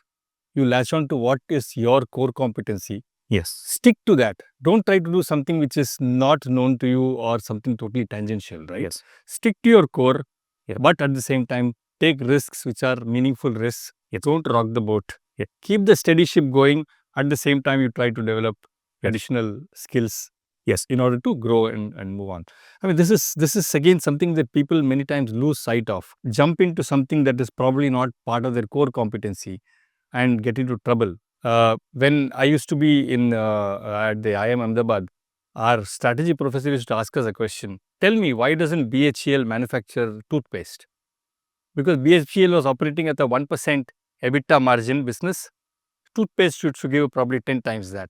You latch on to what is your core competency. Yes. Stick to that. Don't try to do something which is not known to you or something totally tangential, right? Yes. Stick to your core, Yeah. but at the same time, take risks which are meaningful risks. Yes. Don't rock the boat. Yeah. Keep the steady ship going. At the same time, you try to develop Yes. additional skills. Yes. In order to grow and move on. I mean, this is again something that people many times lose sight of. Jump into something that is probably not part of their core competency and get into trouble. When I used to be in at the IIM Ahmedabad, our strategy professor used to ask us a question. Tell me, why doesn't BHEL manufacture toothpaste? Because BHEL was operating at a 1% EBITDA margin business. Toothpaste should give probably 10 times that.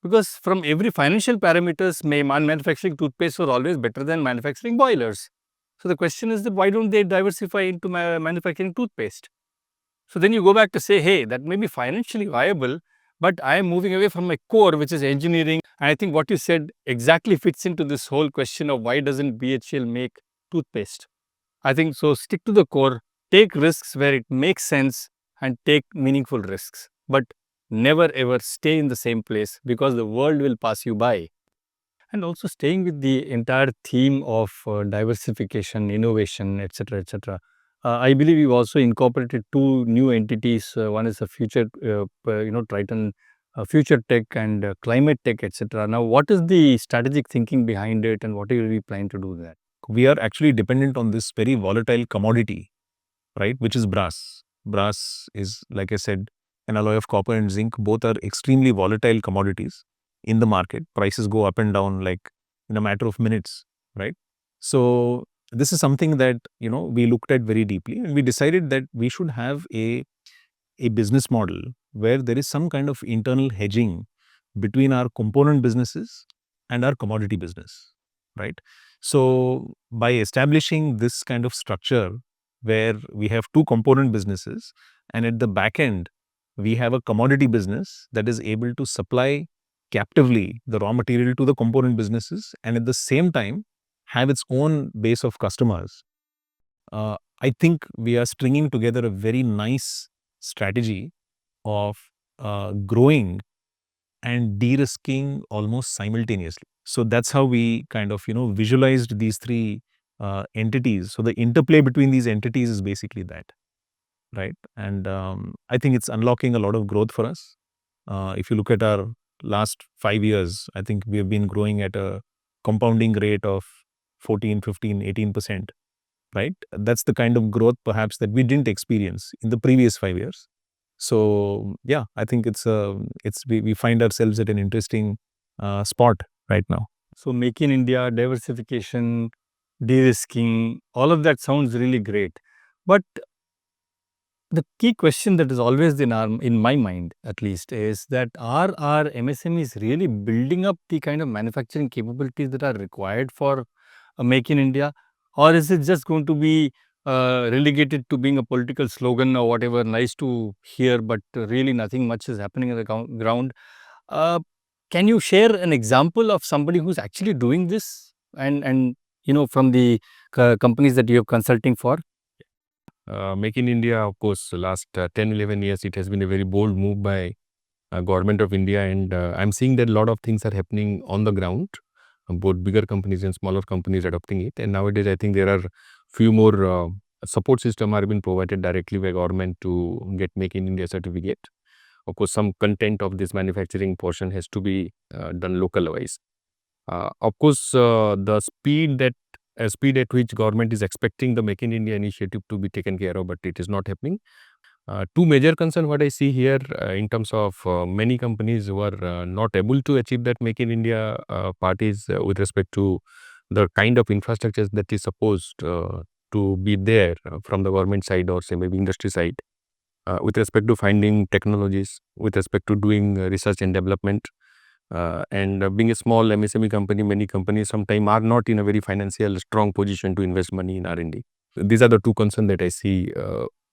Because from every financial parameters, manufacturing toothpaste was always better than manufacturing boilers. So the question is that why don't they diversify into manufacturing toothpaste? So then you go back to say, hey, that may be financially viable, but I am moving away from my core, which is engineering. And I think what you said exactly fits into this whole question of why doesn't BHEL make toothpaste? I think so. Stick to the core, take risks where it makes sense, and take meaningful risks. But never ever stay in the same place, because the world will pass you by. And also staying with the entire theme of diversification, innovation, etc., etc. I believe you also incorporated two new entities. One is a future, Triton, future tech and climate tech, etc. Now, what is the strategic thinking behind it, and what are you really planning to do there? We are actually dependent on this very volatile commodity, right, which is brass. Brass is, like I said, an alloy of copper and zinc. Both are extremely volatile commodities in the market. Prices go up and down like in a matter of minutes, right? So this is something that, we looked at very deeply, and we decided that we should have a business model where there is some kind of internal hedging between our component businesses and our commodity business, right? So by establishing this kind of structure where we have two component businesses, and at the back end, we have a commodity business that is able to supply captively the raw material to the component businesses, and at the same time have its own base of customers. I think we are stringing together a very nice strategy of growing and de-risking almost simultaneously. So that's how we kind of, visualized these three entities. So the interplay between these entities is basically that, right? And I think it's unlocking a lot of growth for us. If you look at our last 5 years, I think we have been growing at a compounding rate of 14, 15, 18%, right? That's the kind of growth perhaps that we didn't experience in the previous 5 years. So yeah, I think we find ourselves at an interesting spot right now. So Make in India, diversification, de-risking, all of that sounds really great. But the key question that is always in my mind, at least, is that are our MSMEs really building up the kind of manufacturing capabilities that are required for a Make in India? Or is it just going to be relegated to being a political slogan or whatever, nice to hear, but really nothing much is happening on the ground? Can you share an example of somebody who's actually doing this and from the companies that you are consulting for? Make in India, of course, last 10, 11 years, it has been a very bold move by government of India, and I'm seeing that a lot of things are happening on the ground, both bigger companies and smaller companies adopting it. And nowadays, I think there are few more support system are being provided directly by government to get Make in India certificate. Of course, some content of this manufacturing portion has to be done localized. Of course, the speed at which government is expecting the Make in India initiative to be taken care of, but it is not happening. Two major concern what I see here in terms of many companies who are not able to achieve that Make in India part is with respect to the kind of infrastructure that is supposed to be there from the government side or say maybe industry side with respect to finding technologies, with respect to doing research and development. And being a small MSME company, many companies sometimes are not in a very financial strong position to invest money in R&D. These are the two concerns that I see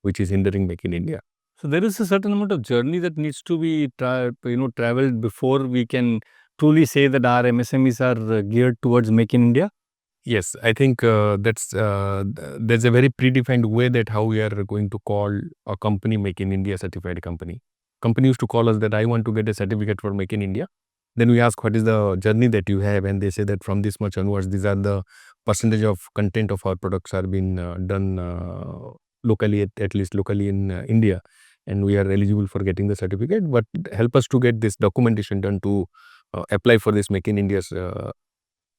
which is hindering Make in India. So there is a certain amount of journey that needs to be traveled before we can truly say that our MSMEs are geared towards Make in India. Yes, I think there's a very predefined way that how we are going to call a company Make in India certified company. Company used to call us that I want to get a certificate for Make in India. Then we ask what is the journey that you have, and they say that from this much onwards, these are the percentage of content of our products are being done locally, at least locally in India, and we are eligible for getting the certificate. But help us to get this documentation done to apply for this Make in India's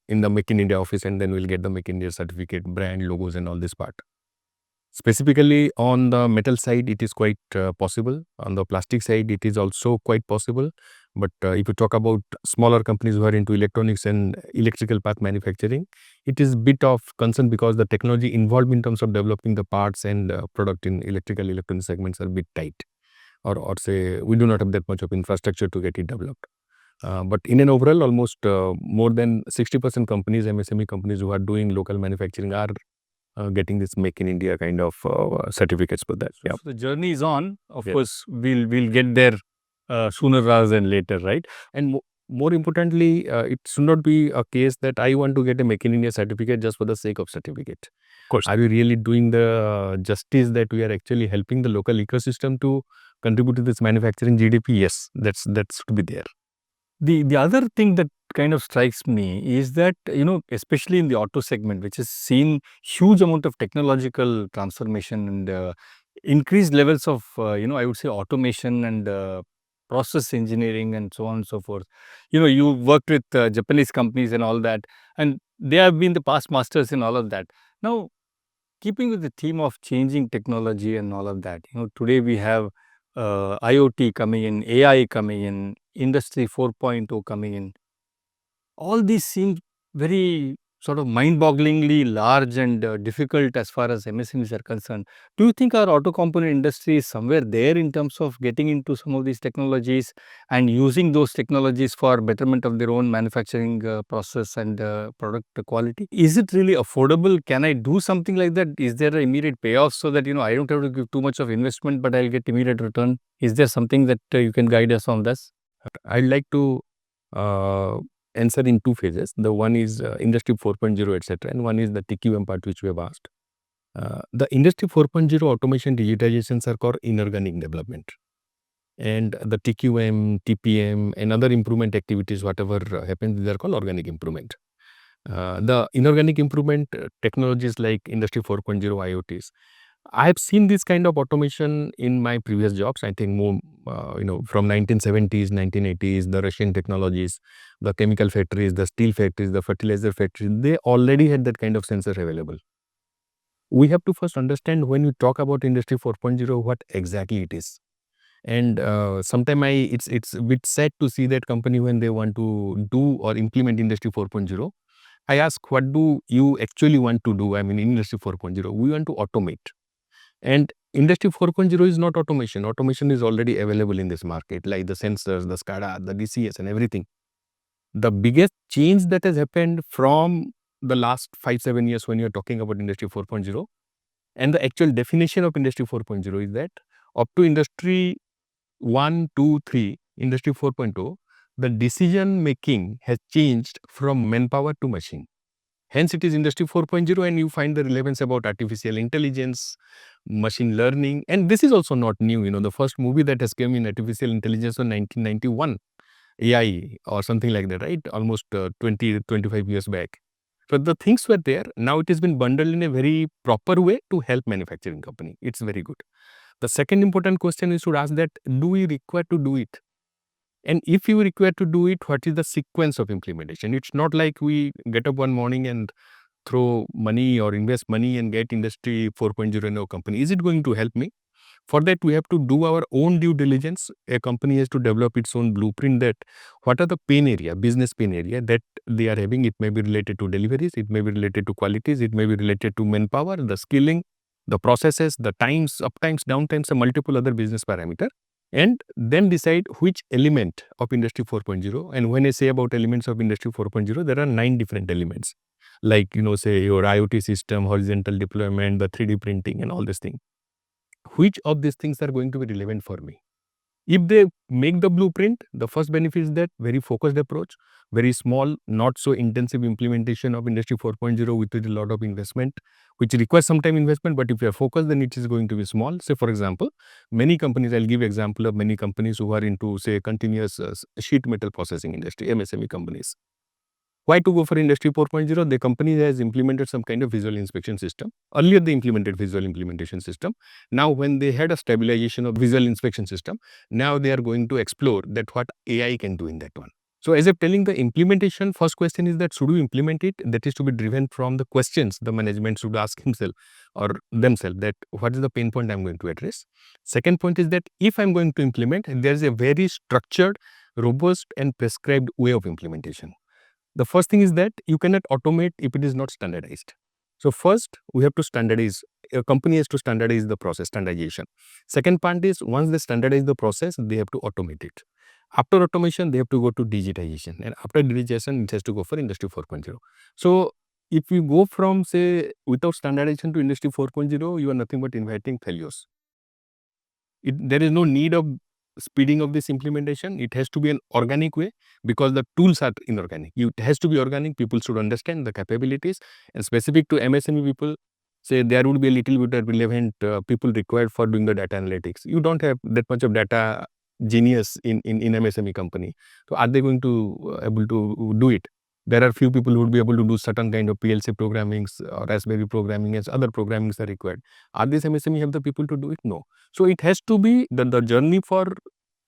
in the Make in India office, and then we'll get the Make in India certificate, brand, logos, and all this part. Specifically on the metal side, it is quite possible. On the plastic side, it is also quite possible. But if you talk about smaller companies who are into electronics and electrical part manufacturing, it is bit of concern because the technology involved in terms of developing the parts and product in electrical electronic segments are a bit tight. Or say we do not have that much of infrastructure to get it developed. But in an overall, almost more than 60% companies, MSME companies who are doing local manufacturing are getting this Make in India kind of certificates for that. So the journey is on. Of Yes. course, we'll get there sooner rather than later, right? And more importantly, it should not be a case that I want to get a Make in India certificate just for the sake of certificate. Of course. Are we really doing the justice that we are actually helping the local ecosystem to contribute to this manufacturing GDP? Yes, that's to be there. The other thing that kind of strikes me is that, especially in the auto segment, which has seen huge amount of technological transformation and increased levels of, I would say automation and process engineering and so on and so forth. You worked with Japanese companies and all that, and they have been the past masters in all of that. Now, keeping with the theme of changing technology and all of that, today we have IoT coming in, AI coming in, Industry 4.0 coming in. All these seem very sort of mind-bogglingly large and difficult as far as MSMEs are concerned. Do you think our auto component industry is somewhere there in terms of getting into some of these technologies and using those technologies for betterment of their own manufacturing process and product quality? Is it really affordable? Can I do something like that? Is there an immediate payoff so that, I don't have to give too much of investment, but I'll get immediate return? Is there something that you can guide us on this? I'd like to answer in two phases. The one is Industry 4.0, etc., and one is the TQM part which we have asked. The Industry 4.0 automation digitizations are called inorganic development. And the TQM, TPM, and other improvement activities, whatever happens, they are called organic improvement. The inorganic improvement technologies like Industry 4.0 IoTs, I have seen this kind of automation in my previous jobs. I think more, from 1970s, 1980s, the Russian technologies, the chemical factories, the steel factories, the fertilizer factories, they already had that kind of sensor available. We have to first understand when you talk about Industry 4.0, what exactly it is. And sometimes it's a bit sad to see that company when they want to do or implement Industry 4.0, I ask, what do you actually want to do? I mean, in Industry 4.0, we want to automate. And Industry 4.0 is not automation. Automation is already available in this market, like the sensors, the SCADA, the DCS, and everything. The biggest change that has happened from the last 5-7 years when you're talking about Industry 4.0, and the actual definition of Industry 4.0 is that up to Industry 1, 2, 3, Industry 4.0, the decision making has changed from manpower to machine. Hence, it is Industry 4.0, and you find the relevance about artificial intelligence, machine learning. And this is also not new. The first movie that has come in artificial intelligence was 1991, AI or something like that, right? Almost 20, 25 years back. So the things were there. Now it has been bundled in a very proper way to help manufacturing company. It's very good. The second important question is to ask that, do we require to do it? And if you require to do it, what is the sequence of implementation? It's not like we get up one morning and throw money or invest money and get industry 4.0 in our company. Is it going to help me? For that, we have to do our own due diligence. A company has to develop its own blueprint that what are the pain area, business pain area that they are having. It may be related to deliveries, it may be related to qualities, it may be related to manpower, the skilling, the processes, the times, uptimes, downtimes, and multiple other business parameters. And then decide which element of Industry 4.0. And when I say about elements of Industry 4.0, there are 9 different elements. Like, say your IoT system, horizontal deployment, the 3D printing and all these things. Which of these things are going to be relevant for me? If they make the blueprint, the first benefit is that very focused approach, very small, not so intensive implementation of Industry 4.0 with a lot of investment, which requires some time investment, but if you are focused, then it is going to be small. Say, for example, many companies, I'll give example of many companies who are into, say, continuous sheet metal processing industry, MSME companies. Why to go for Industry 4.0? The company has implemented some kind of visual inspection system. Earlier, they implemented visual implementation system. Now, when they had a stabilization of visual inspection system, now they are going to explore that what AI can do in that one. So, as I'm telling the implementation, first question is that should we implement it? That is to be driven from the questions the management should ask himself or themselves, that what is the pain point I'm going to address. Second point is that if I'm going to implement, there is a very structured, robust and prescribed way of implementation. The first thing is that you cannot automate if it is not standardized. So first, we have to standardize. A company has to standardize the process, standardization. Second part is once they standardize the process, they have to automate it. After automation, they have to go to digitization. And after digitization, it has to go for Industry 4.0. So if you go from, say, without standardization to Industry 4.0, you are nothing but inviting failures. There is no need of speeding of this implementation. It has to be an organic way because the tools are inorganic. It has to be organic. People should understand the capabilities, and specific to MSME people, say there would be a little bit of relevant people required for doing the data analytics. You don't have that much of data genius in MSME company. So are they going to able to do it? There are few people who would be able to do certain kind of PLC programming or Raspberry programming as other programmings are required. Are these MSME have the people to do it? No. So it has to be the journey for,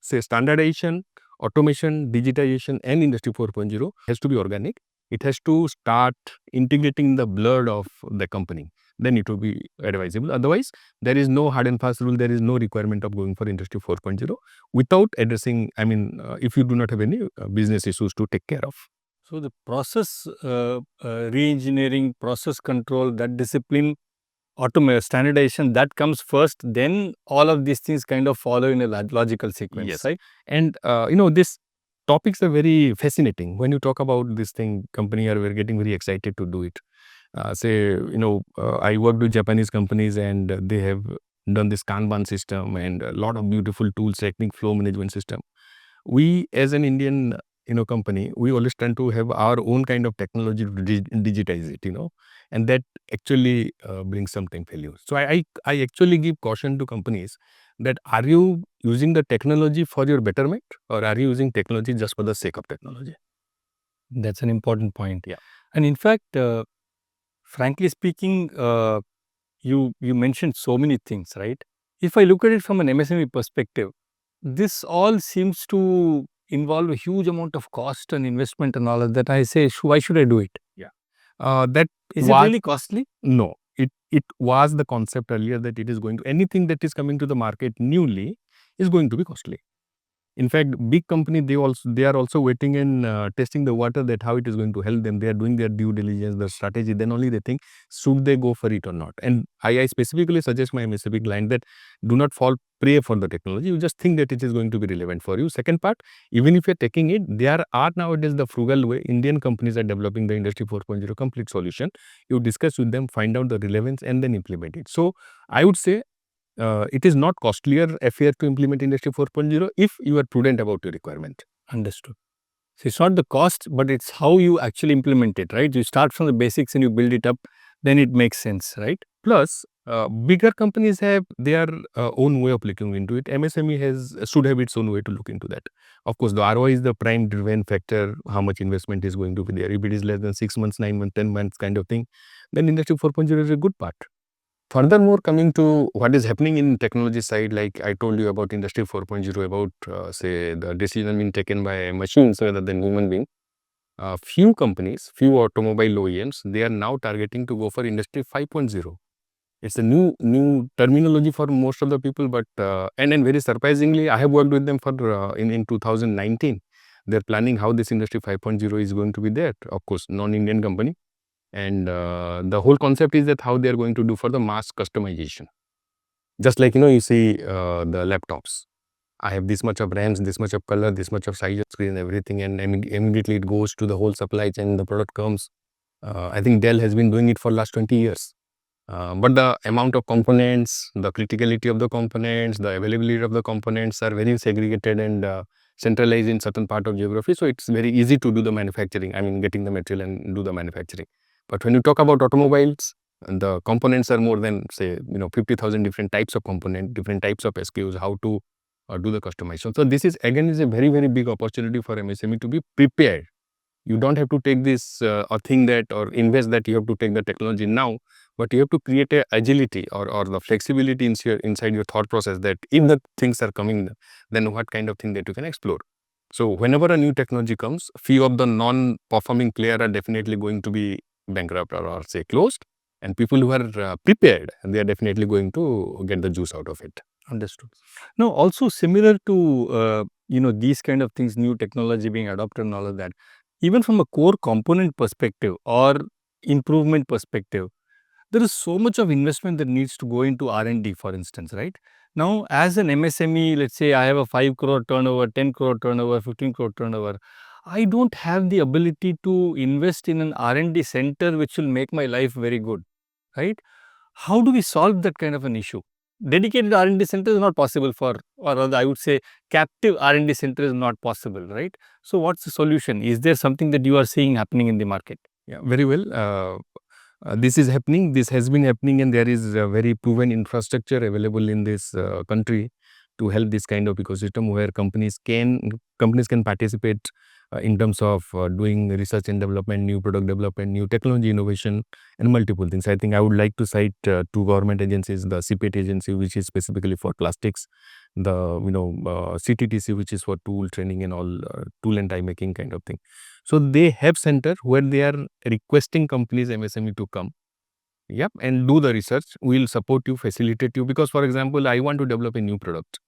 say, standardization, automation, digitization and Industry 4.0 has to be organic. It has to start integrating the blood of the company. Then it will be advisable. Otherwise, there is no hard and fast rule. There is no requirement of going for Industry 4.0 without addressing, if you do not have any business issues to take care of. So the process re-engineering, process control, that discipline, standardization, that comes first, then all of these things kind of follow in a logical sequence, yes. Right? And these topics are very fascinating. When you talk about this thing, we're getting very excited to do it. I worked with Japanese companies and they have done this Kanban system and a lot of beautiful tools, technique, flow management system. We as an Indian company, we always tend to have our own kind of technology to digitize it, and that actually brings something failure. So I actually give caution to companies that are you using the technology for your betterment or are you using technology just for the sake of technology? That's an important point. Yeah. And in fact, frankly speaking, you mentioned so many things, right? If I look at it from an MSME perspective, this all seems to involve a huge amount of cost and investment and all of that. I say, why should I do it? That Is it really costly? No. It was the concept earlier that it is going to, anything that is coming to the market newly is going to be costly. In fact, big company, they are also waiting and testing the water that how it is going to help them. They are doing their due diligence, the strategy. Then only they think, should they go for it or not? And I specifically suggest my MSME client that do not fall prey for the technology. You just think that it is going to be relevant for you. Second part, even if you're taking it, there are nowadays the frugal way. Indian companies are developing the Industry 4.0 complete solution. You discuss with them, find out the relevance and then implement it. So I would say, it is not costlier affair to implement Industry 4.0 if you are prudent about your requirement. Understood. So it's not the cost, but it's how you actually implement it, right? You start from the basics and you build it up, then it makes sense, right? Plus, bigger companies have their own way of looking into it. MSME should have its own way to look into that. Of course, the ROI is the prime driven factor, how much investment is going to be there. If it is less than 6 months, 9 months, 10 months kind of thing, then Industry 4.0 is a good part. Furthermore, coming to what is happening in technology side, like I told you about Industry 4.0, about say the decision being taken by machines rather than human being. Few companies, few automobile OEMs, they are now targeting to go for Industry 5.0. It's a new terminology for most of the people, but and then very surprisingly, I have worked with them for in 2019. They're planning how this Industry 5.0 is going to be there. Of course, non-Indian company, and the whole concept is that how they are going to do for the mass customization. Just like you see the laptops. I have this much of RAMs, this much of color, this much of size of screen, everything, and immediately it goes to the whole supply chain. The product comes. I think Dell has been doing it for last 20 years. But the amount of components, the criticality of the components, the availability of the components are very segregated and centralized in certain part of geography. So it's very easy to do the manufacturing. I mean, getting the material and do the manufacturing. But when you talk about automobiles, the components are more than say 50,000 different types of component, different types of SKUs. How to do the customization. So this is again a very big opportunity for MSME to be prepared. You don't have to take this or think that or invest that you have to take the technology now, but you have to create a agility or the flexibility inside your thought process that if the things are coming, then what kind of thing that you can explore. So whenever a new technology comes, few of the non-performing players are definitely going to be bankrupt or say closed, and people who are prepared, they are definitely going to get the juice out of it. Understood. Now, also similar to these kind of things, new technology being adopted and all of that, even from a core component perspective or improvement perspective, there is so much of investment that needs to go into R&D, for instance, right? Now, as an MSME, let's say I have a 5 crore turnover, 10 crore turnover, 15 crore turnover, I don't have the ability to invest in an R&D center which will make my life very good, right? How do we solve that kind of an issue? Dedicated R&D center is not possible for, or rather I would say captive R&D center is not possible, right? So what's the solution? Is there something that you are seeing happening in the market? Yeah, very well. This is happening, this has been happening, and there is a very proven infrastructure available in this country to help this kind of ecosystem where companies can participate in terms of doing research and development, new product development, new technology innovation, and multiple things. I think I would like to cite two government agencies: the CPET agency, which is specifically for plastics, the CTTC, which is for tool training and all tool and die making kind of thing. So they have center where they are requesting companies MSME to come, yep, and do the research. We'll support you, facilitate you, because for example, I want to develop a new product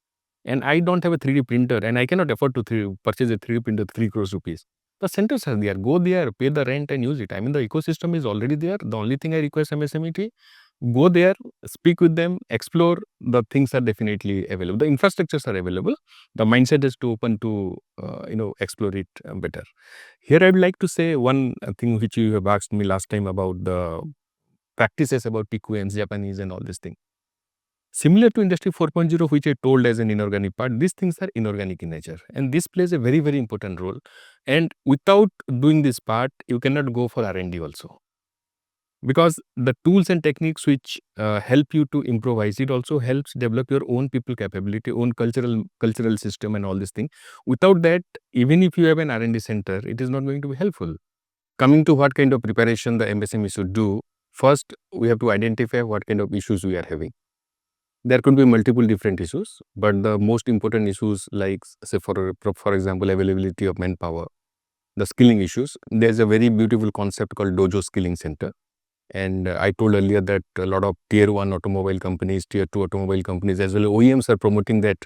and I don't have a 3D printer and I cannot afford to purchase a 3D printer 3 crores rupees. The centers are there. Go there, pay the rent and use it. I mean, the ecosystem is already there. The only thing I request MSME to go there, speak with them, explore. The things are definitely available. The infrastructures are available. The mindset is to open to explore it better. Here I would like to say one thing which you have asked me last time about the practices about PQMs, Japanese and all this thing. Similar to Industry 4.0, which I told as an inorganic part, these things are inorganic in nature, and this plays a very important role. And without doing this part, you cannot go for R&D also, because the tools and techniques which help you to improvise, it also helps develop your own people capability, own cultural system and all this thing. Without that, even if you have an R&D center, it is not going to be helpful. Coming to what kind of preparation the MSME should do, first we have to identify what kind of issues we are having. There could be multiple different issues, but the most important issues, like say for example, availability of manpower, the skilling issues. There's a very beautiful concept called dojo skilling center. And I told earlier that a lot of tier 1 automobile companies, tier 2 automobile companies, as well as OEMs are promoting that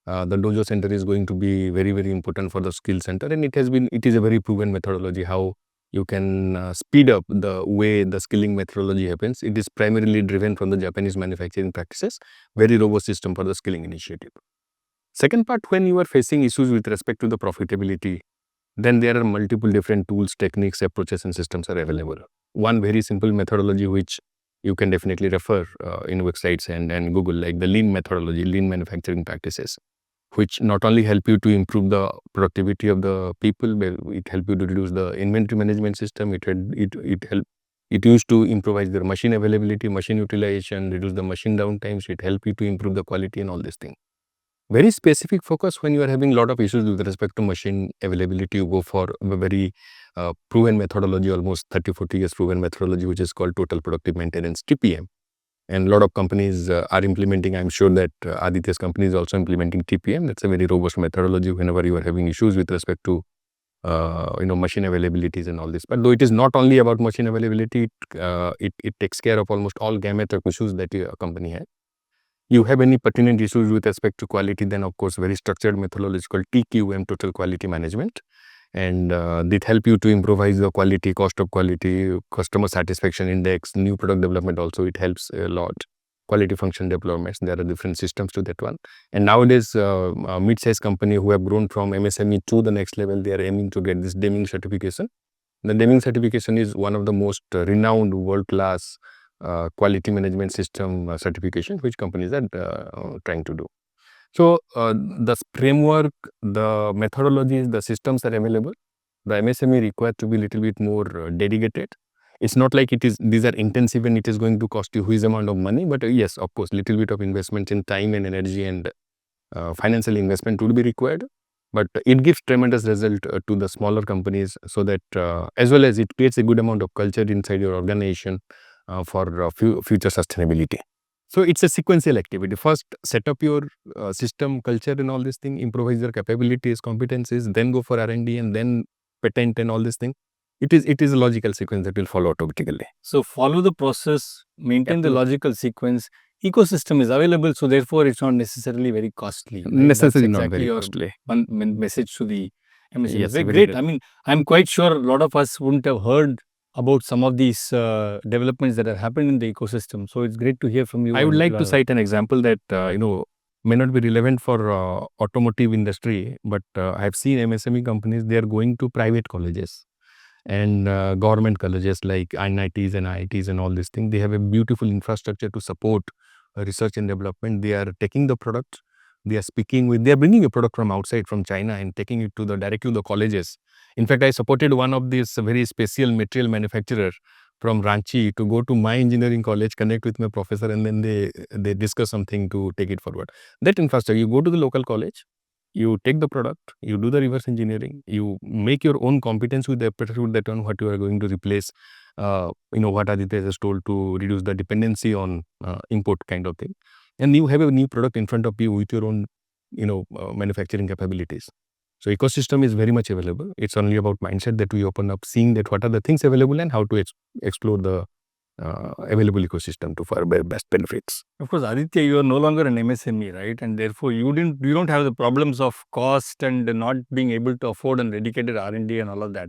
the dojo center is going to be very important for the skill center. And it is a very proven methodology how you can speed up the way the skilling methodology happens. It is primarily driven from the Japanese manufacturing practices, very robust system for the skilling initiative. Second part, when you are facing issues with respect to the profitability, then there are multiple different tools, techniques, approaches and systems are available. One very simple methodology which you can definitely refer in websites and Google, like the lean methodology, lean manufacturing practices, which not only help you to improve the productivity of the people, but it help you to reduce the inventory management system. It It used to improvise their machine availability, machine utilization, reduce the machine downtime, so it help you to improve the quality and all these things. Very specific focus when you are having a lot of issues with respect to machine availability, you go for a very proven methodology, almost 30-40 years proven methodology, which is called total productive maintenance, TPM. And a lot of companies are implementing. I'm sure that Aditya's company is also implementing TPM. That's a very robust methodology whenever you are having issues with respect to machine availabilities and all this. But though it is not only about machine availability, it takes care of almost all gamut of issues that your company has. You have any pertinent issues with respect to quality, then of course very structured methodology called TQM, total quality management, and that help you to improvise the quality, cost of quality, customer satisfaction index, new product development also it helps a lot. Quality function developments, there are different systems to that one. And nowadays mid-size company who have grown from MSME to the next level, they are aiming to get this Deming certification. The Deming certification is one of the most renowned world-class quality management system certification which companies are trying to do. So the framework, the methodologies, the systems are available. The MSME required to be a little bit more dedicated. It's not like these are intensive and it is going to cost you huge amount of money, but yes, of course, little bit of investment in time and energy and financial investment will be required. But it gives tremendous result to the smaller companies, so that as well as it creates a good amount of culture inside your organization for future sustainability. So it's a sequential activity. First, set up your system, culture and all these things, improvise your capabilities, competencies, then go for R&D and then patent and all these things. It is a logical sequence that will follow automatically. So follow the process, maintain the logical sequence. Ecosystem is available, so therefore it's not necessarily very costly. Right? Necessarily That's not exactly very your costly. one message to the MSMEs. Yes, Very very great. good. I mean, I'm quite sure a lot of us wouldn't have heard about some of these developments that are happening in the ecosystem. So it's great to hear from you. I would and like to cite an example that may not be relevant for automotive industry, but I have seen MSME companies, they are going to private colleges and government colleges like NITs and IITs and all these things. They have a beautiful infrastructure to support research and development. They are taking the product, they are bringing a product from outside, from China, and taking it directly to the colleges. In fact, I supported one of these very special material manufacturer from Ranchi to go to my engineering college, connect with my professor, and then they discuss something to take it forward. That infrastructure, you go to the local college, you take the product, you do the reverse engineering, you make your own competence with the aptitude that on what you are going to replace, what Aditya has told, to reduce the dependency on import kind of thing. And you have a new product in front of you with your own, manufacturing capabilities. So ecosystem is very much available. It's only about mindset that we open up, seeing that what are the things available and how to explore the available ecosystem to for best benefits. Of course, Aditya, you are no longer an MSME, right? And therefore, you don't have the problems of cost and not being able to afford a dedicated R&D and all of that.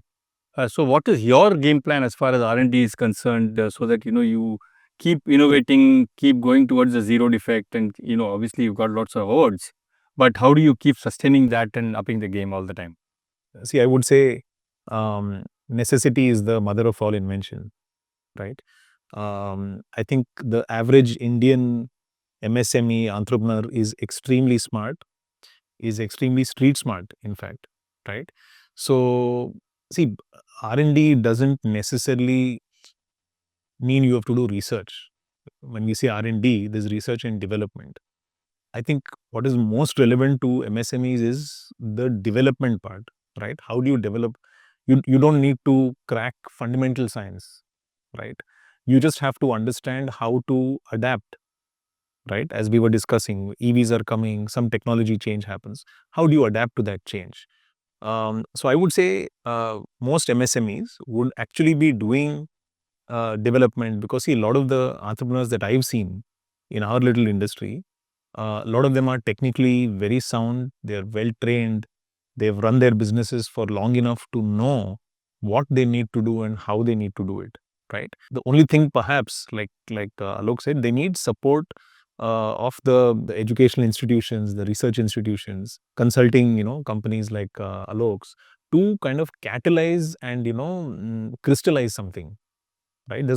So, what is your game plan as far as R&D is concerned, so that you keep innovating, keep going towards the zero defect, and obviously you've got lots of awards, but how do you keep sustaining that and upping the game all the time? See, I would say necessity is the mother of all invention, right? I think the average Indian MSME entrepreneur is extremely smart, is extremely street smart, in fact, right? So, see, R&D doesn't necessarily mean you have to do research. When we say R&D, there's research and development. I think what is most relevant to MSMEs is the development part, right? How do you develop? You don't need to crack fundamental science, right? You just have to understand how to adapt, right? As we were discussing, EVs are coming, some technology change happens. How do you adapt to that change? So I would say most MSMEs would actually be doing development, because see, a lot of the entrepreneurs that I've seen in our little industry, a lot of them are technically very sound, they're well trained, they've run their businesses for long enough to know what they need to do and how they need to do it, right? The only thing perhaps, like Alok said, they need support of the educational institutions, the research institutions, consulting, companies like Alok's, to kind of catalyze and, crystallize something, right?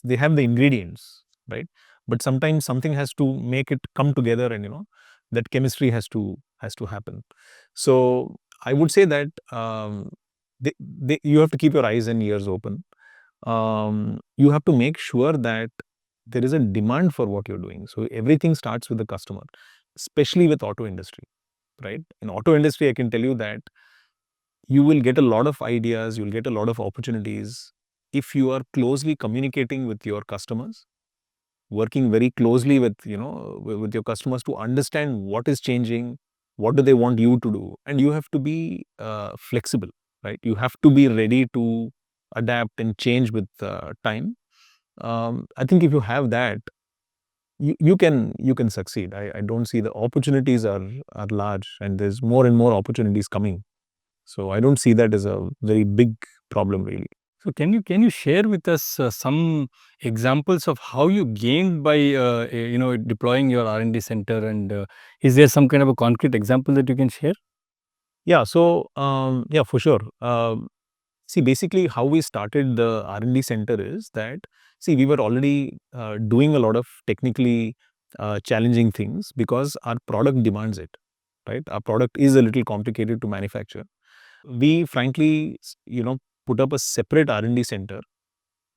They have the ingredients, right? But sometimes something has to make it come together, and that chemistry has to happen. So I would say that you have to keep your eyes and ears open. you have to make sure that there is a demand for what you're doing. So everything starts with the customer, especially with auto industry, right? In auto industry, I can tell you that you will get a lot of ideas, you'll get a lot of opportunities if you are closely communicating with your customers, working very closely with with your customers to understand what is changing, what do they want you to do, and you have to be flexible, right? You have to be ready to adapt and change with time. I think if you have that, you can succeed. I don't see the opportunities are large, and there's more and more opportunities coming. So I don't see that as a very big problem really. So can you share with us some examples of how you gained by deploying your R&D center, and is there some kind of a concrete example that you can share? Yeah, so yeah, for sure. See, basically how we started the R&D center is that, see, we were already doing a lot of technically challenging things because our product demands it, right? Our product is a little complicated to manufacture. We frankly, put up a separate R&D center.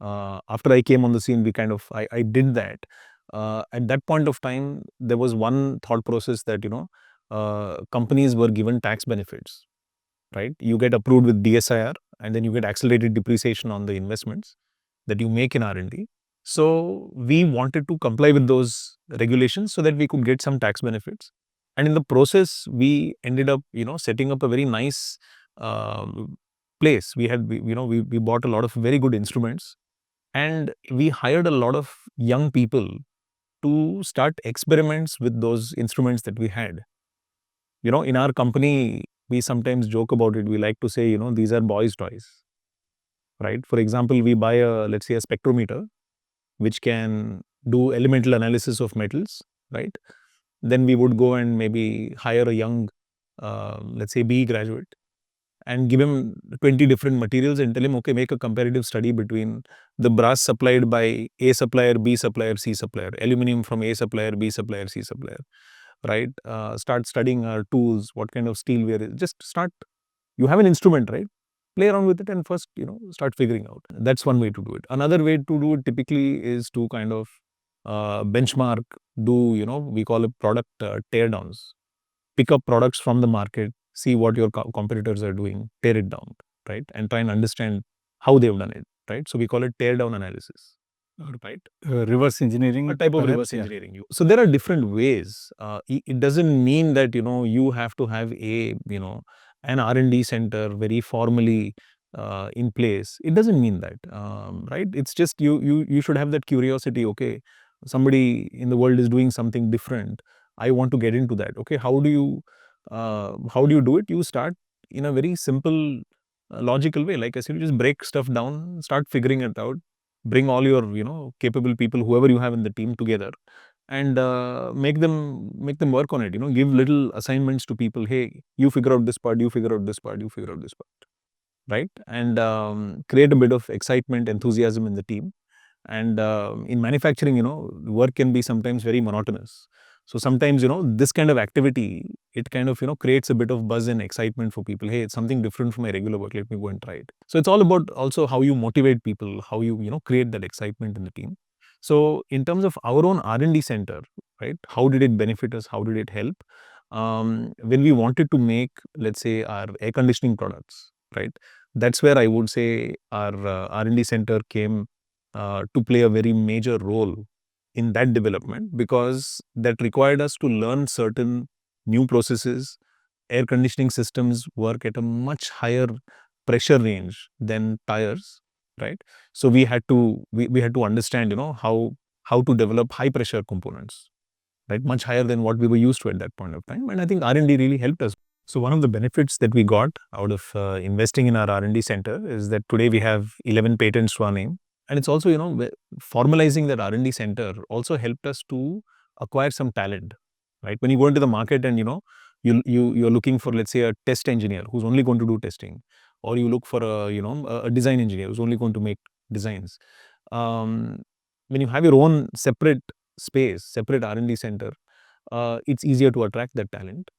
After I came on the scene, I did that. At that point of time, there was one thought process that, companies were given tax benefits, right? You get approved with DSIR, and then you get accelerated depreciation on the investments that you make in R&D. So we wanted to comply with those regulations so that we could get some tax benefits. And in the process, we ended up, setting up a very nice place. We bought a lot of very good instruments, and we hired a lot of young people to start experiments with those instruments that we had. In our company, we sometimes joke about it. We like to say, these are boys' toys, right? For example, we buy let's say a spectrometer, which can do elemental analysis of metals, right? Then we would go and maybe hire a young, let's say BE graduate, and give him 20 different materials and tell him, okay, make a comparative study between the brass supplied by A supplier, B supplier, C supplier, aluminum from A supplier, B supplier, C supplier, right? Start studying our tools, what kind of steel we are, just start, you have an instrument, right? Play around with it and first, start figuring out. That's one way to do it. Another way to do it typically is to kind of benchmark, we call it product tear downs. Pick up products from the market, see what your competitors are doing, tear it down, right? And try and understand how they've done it, right? So we call it tear down analysis, right? Reverse engineering, A type of perhaps, reverse yeah. engineering. So there are different ways. It doesn't mean that you have to have an R&D center very formally in place. It doesn't mean that, right? It's just you should have that curiosity. Okay, somebody in the world is doing something different. I want to get into that. Okay, how do you do it? You start in a very simple, logical way. Like I said, you just break stuff down, start figuring it out, bring all your capable people, whoever you have in the team, together, and make them work on it. Give little assignments to people. Hey, you figure out this part, you figure out this part, you figure out this part, right? And create a bit of excitement, enthusiasm in the team. And in manufacturing, work can be sometimes very monotonous. So sometimes, this kind of activity, it kind of, creates a bit of buzz and excitement for people. Hey, it's something different from my regular work. Let me go and try it. So it's all about also how you motivate people, how you, create that excitement in the team. So in terms of our own R&D center, right, how did it benefit us? How did it help? When we wanted to make, let's say, our air conditioning products, right, that's where I would say our R&D center came to play a very major role in that development, because that required us to learn certain new processes. Air conditioning systems work at a much higher pressure range than tires, right? So we had to understand, how to develop high pressure components, right? Much higher than what we were used to at that point of time. And I think R&D really helped us. So one of the benefits that we got out of investing in our R&D center is that today we have 11 patents to our name. And it's also, formalizing that R&D center also helped us to acquire some talent, right? When you go into the market and, you're looking for, let's say, a test engineer who's only going to do testing, or you look for a design engineer who's only going to make designs. When you have your own separate space, separate R&D center, it's easier to attract that talent.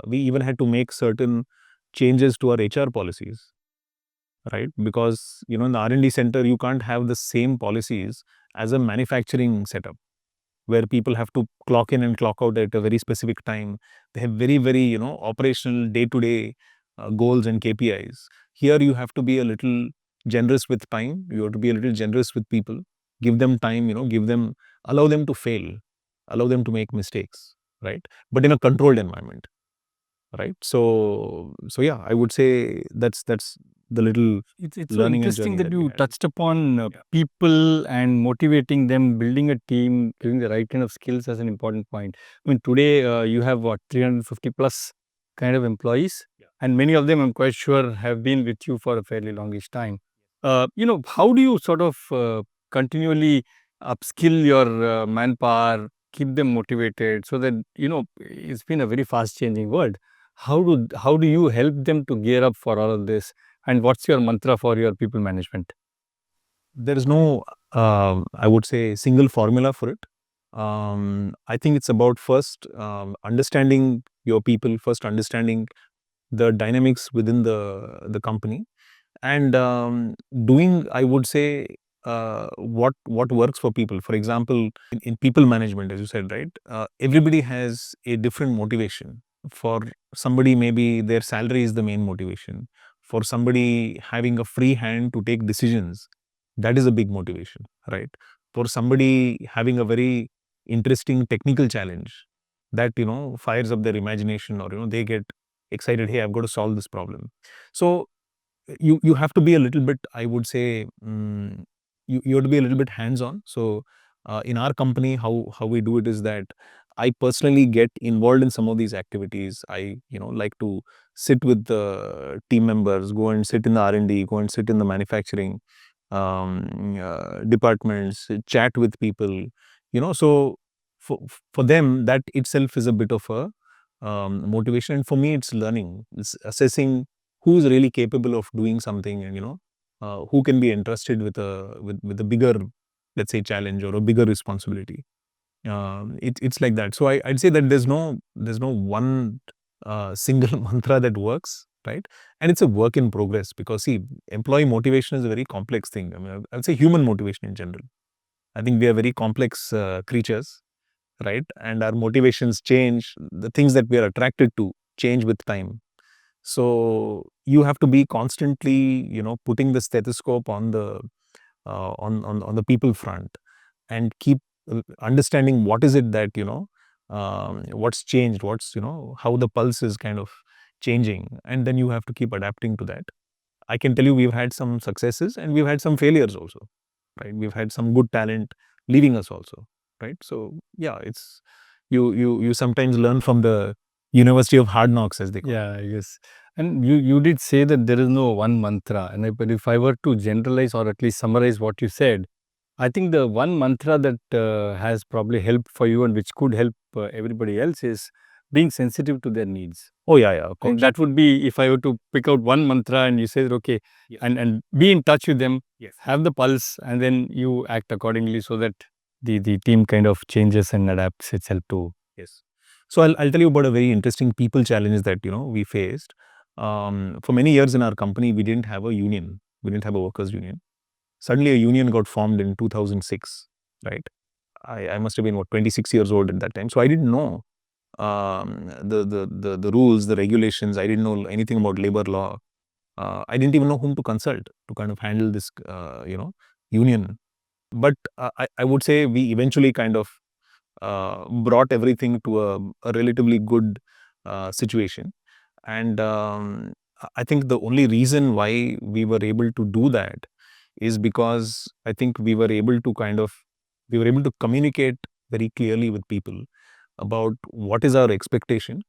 We even had to make certain changes to our HR policies. right? Because, in the R&D center, you can't have the same policies as a manufacturing setup, where people have to clock in and clock out at a very specific time. They have very, very, operational day-to-day goals and KPIs. Here, you have to be a little generous with time. You have to be a little generous with people. Give them time, allow them to fail, allow them to make mistakes, right? But in a controlled environment, right? So yeah, I would say that's the little It's so learning and interesting journey that that we you had. touched upon people and motivating them, building a team, giving the right kind of skills as an important point. I mean, today you have what, 350 plus kind of employees, and many of them, I'm quite sure, have been with you for a fairly longish time. How do you sort of continually upskill your manpower, keep them motivated, so that it's been a very fast changing world. How do you help them to gear up for all of this? And what's your mantra for your people management? There is no, I would say, single formula for it. I think it's about first understanding your people, first understanding the dynamics within the company, and doing, I would say, what works for people. For example, in people management, as you said, right, everybody has a different motivation. For somebody, maybe their salary is the main motivation. For somebody, having a free hand to take decisions, that is a big motivation, right? For somebody, having a very interesting technical challenge that fires up their imagination, or they get excited, hey, I've got to solve this problem. So you have to be a little bit, I would say, you have to be a little bit hands-on. So in our company, how we do it is that I personally get involved in some of these activities. I like to sit with the team members, go and sit in the R&D, go and sit in the manufacturing departments, chat with people. So for them, that itself is a bit of a motivation, and for me, it's learning. It's assessing who's really capable of doing something, and who can be entrusted with a bigger, let's say, challenge or a bigger responsibility. It's like that. So I'd say that there's no one single mantra that works, right? And it's a work in progress, because see, employee motivation is a very complex thing. I mean, I would say human motivation in general. I think we are very complex creatures, right? And our motivations change. The things that we are attracted to change with time. So you have to be constantly, putting the stethoscope on the on the people front, and keep understanding what is it that what's changed, what's how the pulse is kind of changing, and then you have to keep adapting to that. I can tell you, we've had some successes and we've had some failures also, right? We've had some good talent leaving us also, right? So yeah, it's you sometimes learn from the University of Hard Knocks, as they call it. Yeah, yes. And you did say that there is no one mantra. And but if I were to generalize or at least summarize what you said, I think the one mantra that has probably helped for you and which could help everybody else is being sensitive to their needs. Oh yeah, of And course. that would be, if I were to pick out one mantra and you say that, okay, Yes. and be in touch with them, Yes. have the pulse, and then you act accordingly, so that the team kind of changes and adapts itself to. Yes. So I'll tell you about a very interesting people challenge that we faced. For many years in our company, we didn't have a union. We didn't have a workers' union. Suddenly, a union got formed in 2006. Right. I must have been 26 years old at that time. So I didn't know the rules, the regulations. I didn't know anything about labor law. I didn't even know whom to consult to kind of handle this union. But I would say we eventually kind of brought everything to a relatively good situation. And I think the only reason why we were able to do that is because I think we were able to communicate very clearly with people about what is our expectation,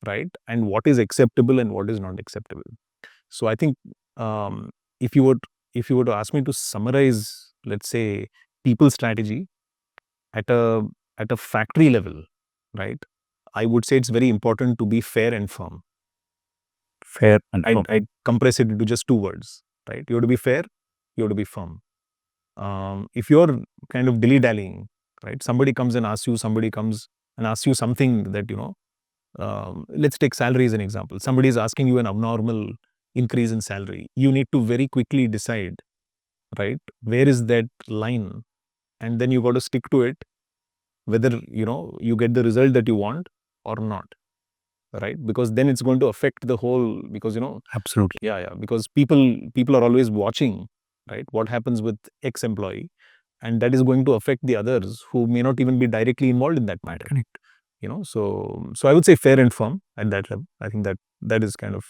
right? And what is acceptable and what is not acceptable. So I think um, if you were to ask me to summarize, let's say, people strategy at a factory level, right? I would say it's very important to be fair and firm. Fair and firm. I'd compress it into just two words, right? You have to be fair, you have to be firm. If you're kind of dilly-dallying, right? Somebody comes and asks you something that, let's take salary as an example. Somebody is asking you an abnormal increase in salary. You need to very quickly decide, right, where is that line, and then you got to stick to it, whether you get the result that you want or not, right? Because then it's going to affect the whole, because Absolutely. because people are always watching, right, what happens with X employee, and that is going to affect the others who may not even be directly involved in that matter. Correct. So I would say fair and firm at that level. I think that is kind of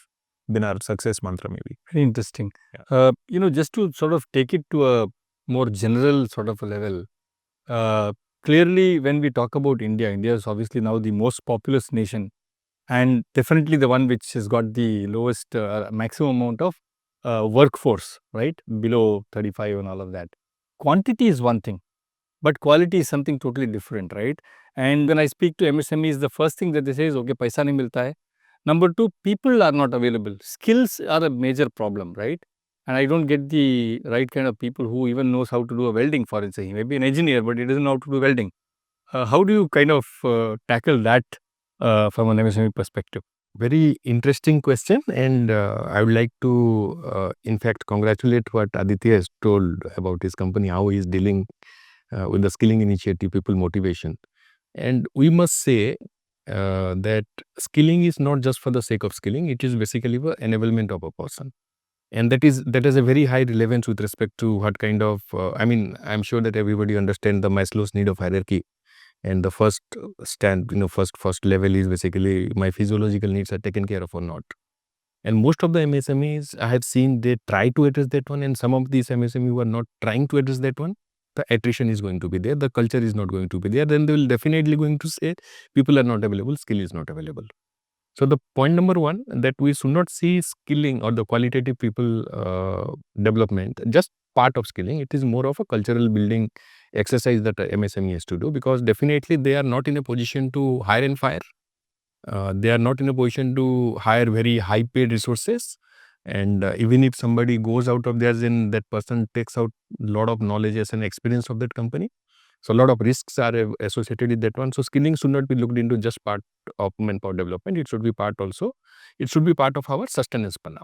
been our success mantra, maybe. Very interesting. Just to sort of take it to a more general sort of a level, clearly when we talk about India is obviously now the most populous nation, and definitely the one which has got the lowest maximum amount of workforce, right, below 35 and all of that. Quantity is one thing, but quality is something totally different, right? And when I speak to MSMEs, the first thing that they say is, okay, paisa nahi milta hai. Number two, people are not available. Skills are a major problem, right? And I don't get the right kind of people who even knows how to do a welding, for instance. He may be an engineer, but he doesn't know how to do welding. How do you kind of tackle that from an MSME perspective? Very interesting question, and I would like to, in fact, congratulate what Aditya has told about his company, how he is dealing with the skilling initiative, people motivation. And we must say that skilling is not just for the sake of skilling, it is basically for enablement of a person. And that has a very high relevance with respect to what kind of, I'm sure that everybody understands the Maslow's need of hierarchy. And the first first level is basically my physiological needs are taken care of or not. And most of the MSMEs I have seen, they try to address that one, and some of these MSME who are not trying to address that one, the attrition is going to be there, the culture is not going to be there, then they will definitely going to say people are not available, skill is not available. So the point number one, that we should not see skilling or the qualitative people development just part of skilling. It is more of a cultural building exercise that a MSME has to do, because definitely they are not in a position to hire and fire. They are not in a position to hire very high paid resources. And even if somebody goes out of there, then that person takes out a lot of knowledge and experience of that company. So a lot of risks are associated with that one. So skilling should not be looked into just part of manpower development. It should be part also. It should be part of our sustenance plan.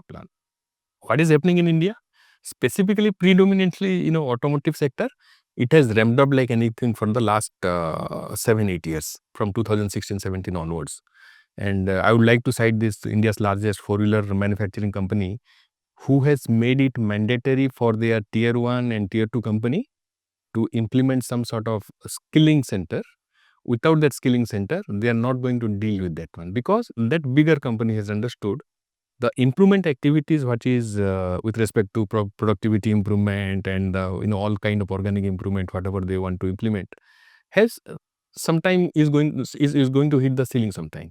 What is happening in India? Specifically, predominantly, automotive sector, it has ramped up like anything from the last 7-8 years, from 2016-17 onwards. And I would like to cite this India's largest four-wheeler manufacturing company, who has made it mandatory for their tier 1 and tier 2 company to implement some sort of skilling center. Without that skilling center, they are not going to deal with that one, because that bigger company has understood the improvement activities, what is with respect to productivity improvement and all kind of organic improvement, whatever they want to implement, has sometime is going to hit the ceiling sometime.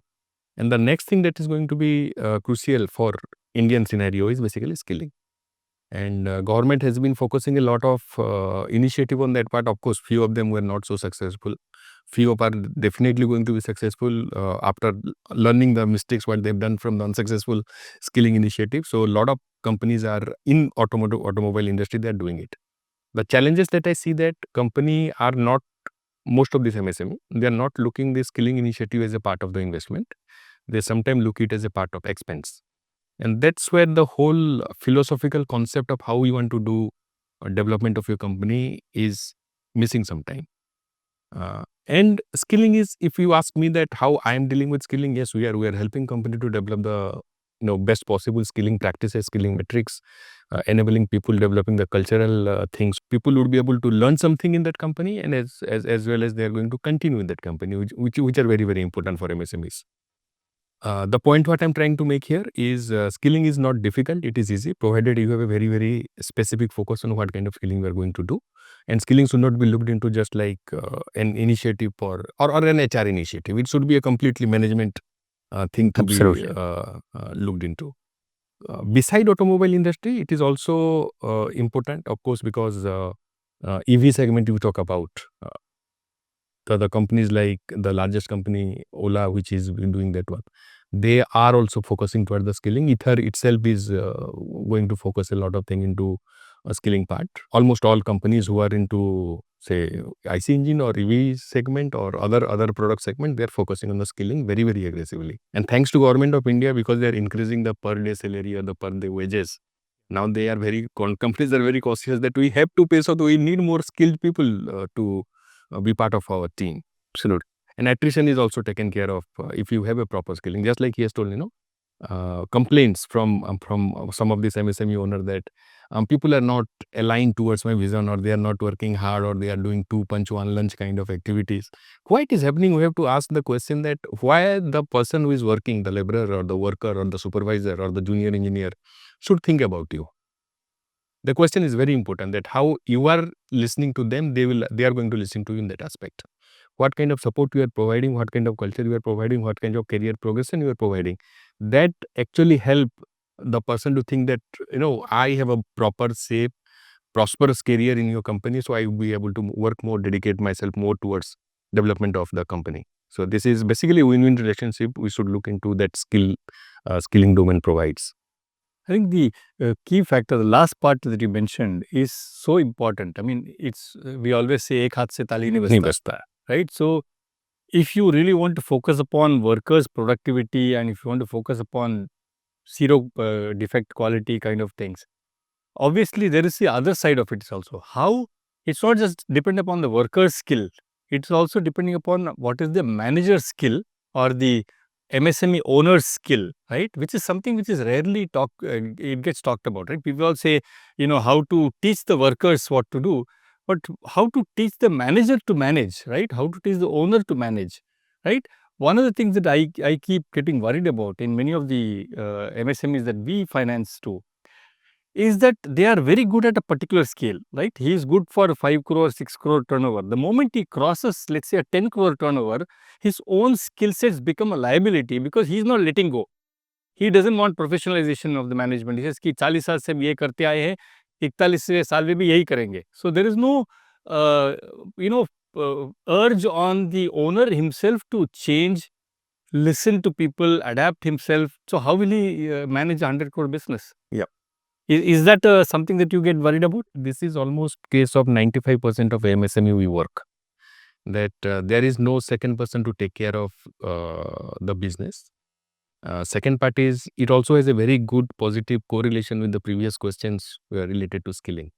And the next thing that is going to be crucial for Indian scenario is basically skilling. And government has been focusing a lot of initiative on that part. Of course, few of them were not so successful. Few are definitely going to be successful after learning the mistakes what they've done from the unsuccessful skilling initiative. So a lot of companies are in automobile industry, they are doing it. The challenges that I see, that company are not, most of these MSME, they are not looking this skilling initiative as a part of the investment. They sometimes look it as a part of expense. And that's where the whole philosophical concept of how you want to do development of your company is missing sometime. And skilling is, if you ask me that how I am dealing with skilling, yes, we are helping company to develop the best possible skilling practices, skilling metrics, enabling people, developing the cultural things. People would be able to learn something in that company, and as well as they are going to continue in that company, which are very, very important for MSMEs. The point what I'm trying to make here is skilling is not difficult, it is easy, provided you have a very, very specific focus on what kind of skilling we are going to do. And skilling should not be looked into just like an initiative or an HR initiative. It should be a completely management thing to Absolutely. be looked into. Beside automobile industry, it is also important, of course, because EV segment you talk about. The companies like the largest company, Ola, which is doing that work, they are also focusing toward the skilling. Ether itself is going to focus a lot of thing into a skilling part. Almost all companies who are into say IC engine or EV segment or other product segment, they are focusing on the skilling very, very aggressively. And thanks to Government of India, because they are increasing the per day salary or the per day wages, now they are companies are very cautious that we have to pay, so we need more skilled people to be part of our team. Absolutely. And attrition is also taken care of if you have a proper skilling. Just like he has told, complaints from some of these MSME owner that people are not aligned towards my vision, or they are not working hard, or they are doing 2 punch 1 lunch kind of activities. Why it is happening? We have to ask the question that why the person who is working, the laborer or the worker or the supervisor or the junior engineer, should think about you. The question is very important, that how you are listening to them, they are going to listen to you in that aspect. What kind of support you are providing, what kind of culture you are providing, what kind of career progression you are providing. That actually help the person to think that, I have a proper, safe, prosperous career in your company, so I will be able to work more, dedicate myself more towards development of the company. So this is basically a win-win relationship. We should look into that skilling domain provides. I think the key factor, the last part that you mentioned, is so important. I mean, it's we always say ek haath se tali nahi bajta, right? So if you really want to focus upon workers' productivity, and if you want to focus upon zero defect quality kind of things, obviously there is the other side of it also. How it's not just dependent upon the worker's skill, it's also depending upon what is the manager's skill or the MSME owner's skill, right? Which is something which is rarely it gets talked about, right? People all say, how to teach the workers what to do, but how to teach the manager to manage, right? How to teach the owner to manage, right? One of the things that I keep getting worried about in many of the MSMEs that we finance too, is that they are very good at a particular scale, right? He is good for 5 crore, 6 crore turnover. The moment he crosses, let's say, a 10 crore turnover, his own skill sets become a liability because he is not letting go. He doesn't want professionalization of the management. He says कि 40 साल से हम ये करते आए हैं, 41वें साल में भी यही करेंगे. So there is no, urge on the owner himself to change, listen to people, adapt himself. So how will he manage a 100 crore business? Yeah. Is that something that you get worried about? This is almost case of 95% of MSME we work, that there is no second person to take care of the business. Second part is, it also has a very good positive correlation with the previous questions related to skilling.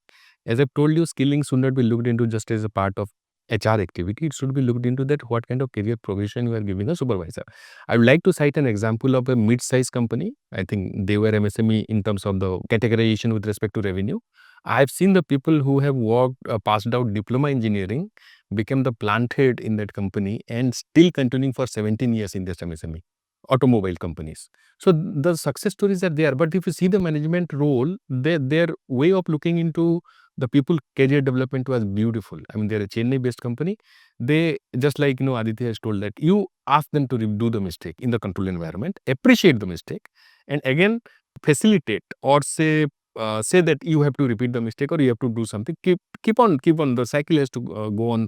As I've told you, skilling should not be looked into just as a part of HR activity. It should be looked into that what kind of career progression you are giving a supervisor. I would like to cite an example of a mid-sized company. I think they were MSME in terms of the categorization with respect to revenue. I've seen the people who have worked, passed out diploma engineering, became the plant head in that company and still continuing for 17 years in this MSME. Automobile companies. So the success stories are there, but if you see the management role, their way of looking into the people career development was beautiful. I mean, they're a Chennai based company. They, just like Aditya has told, that you ask them to do the mistake in the control environment, appreciate the mistake, and again facilitate or say that you have to repeat the mistake or you have to do something. Keep on. The cycle has to go on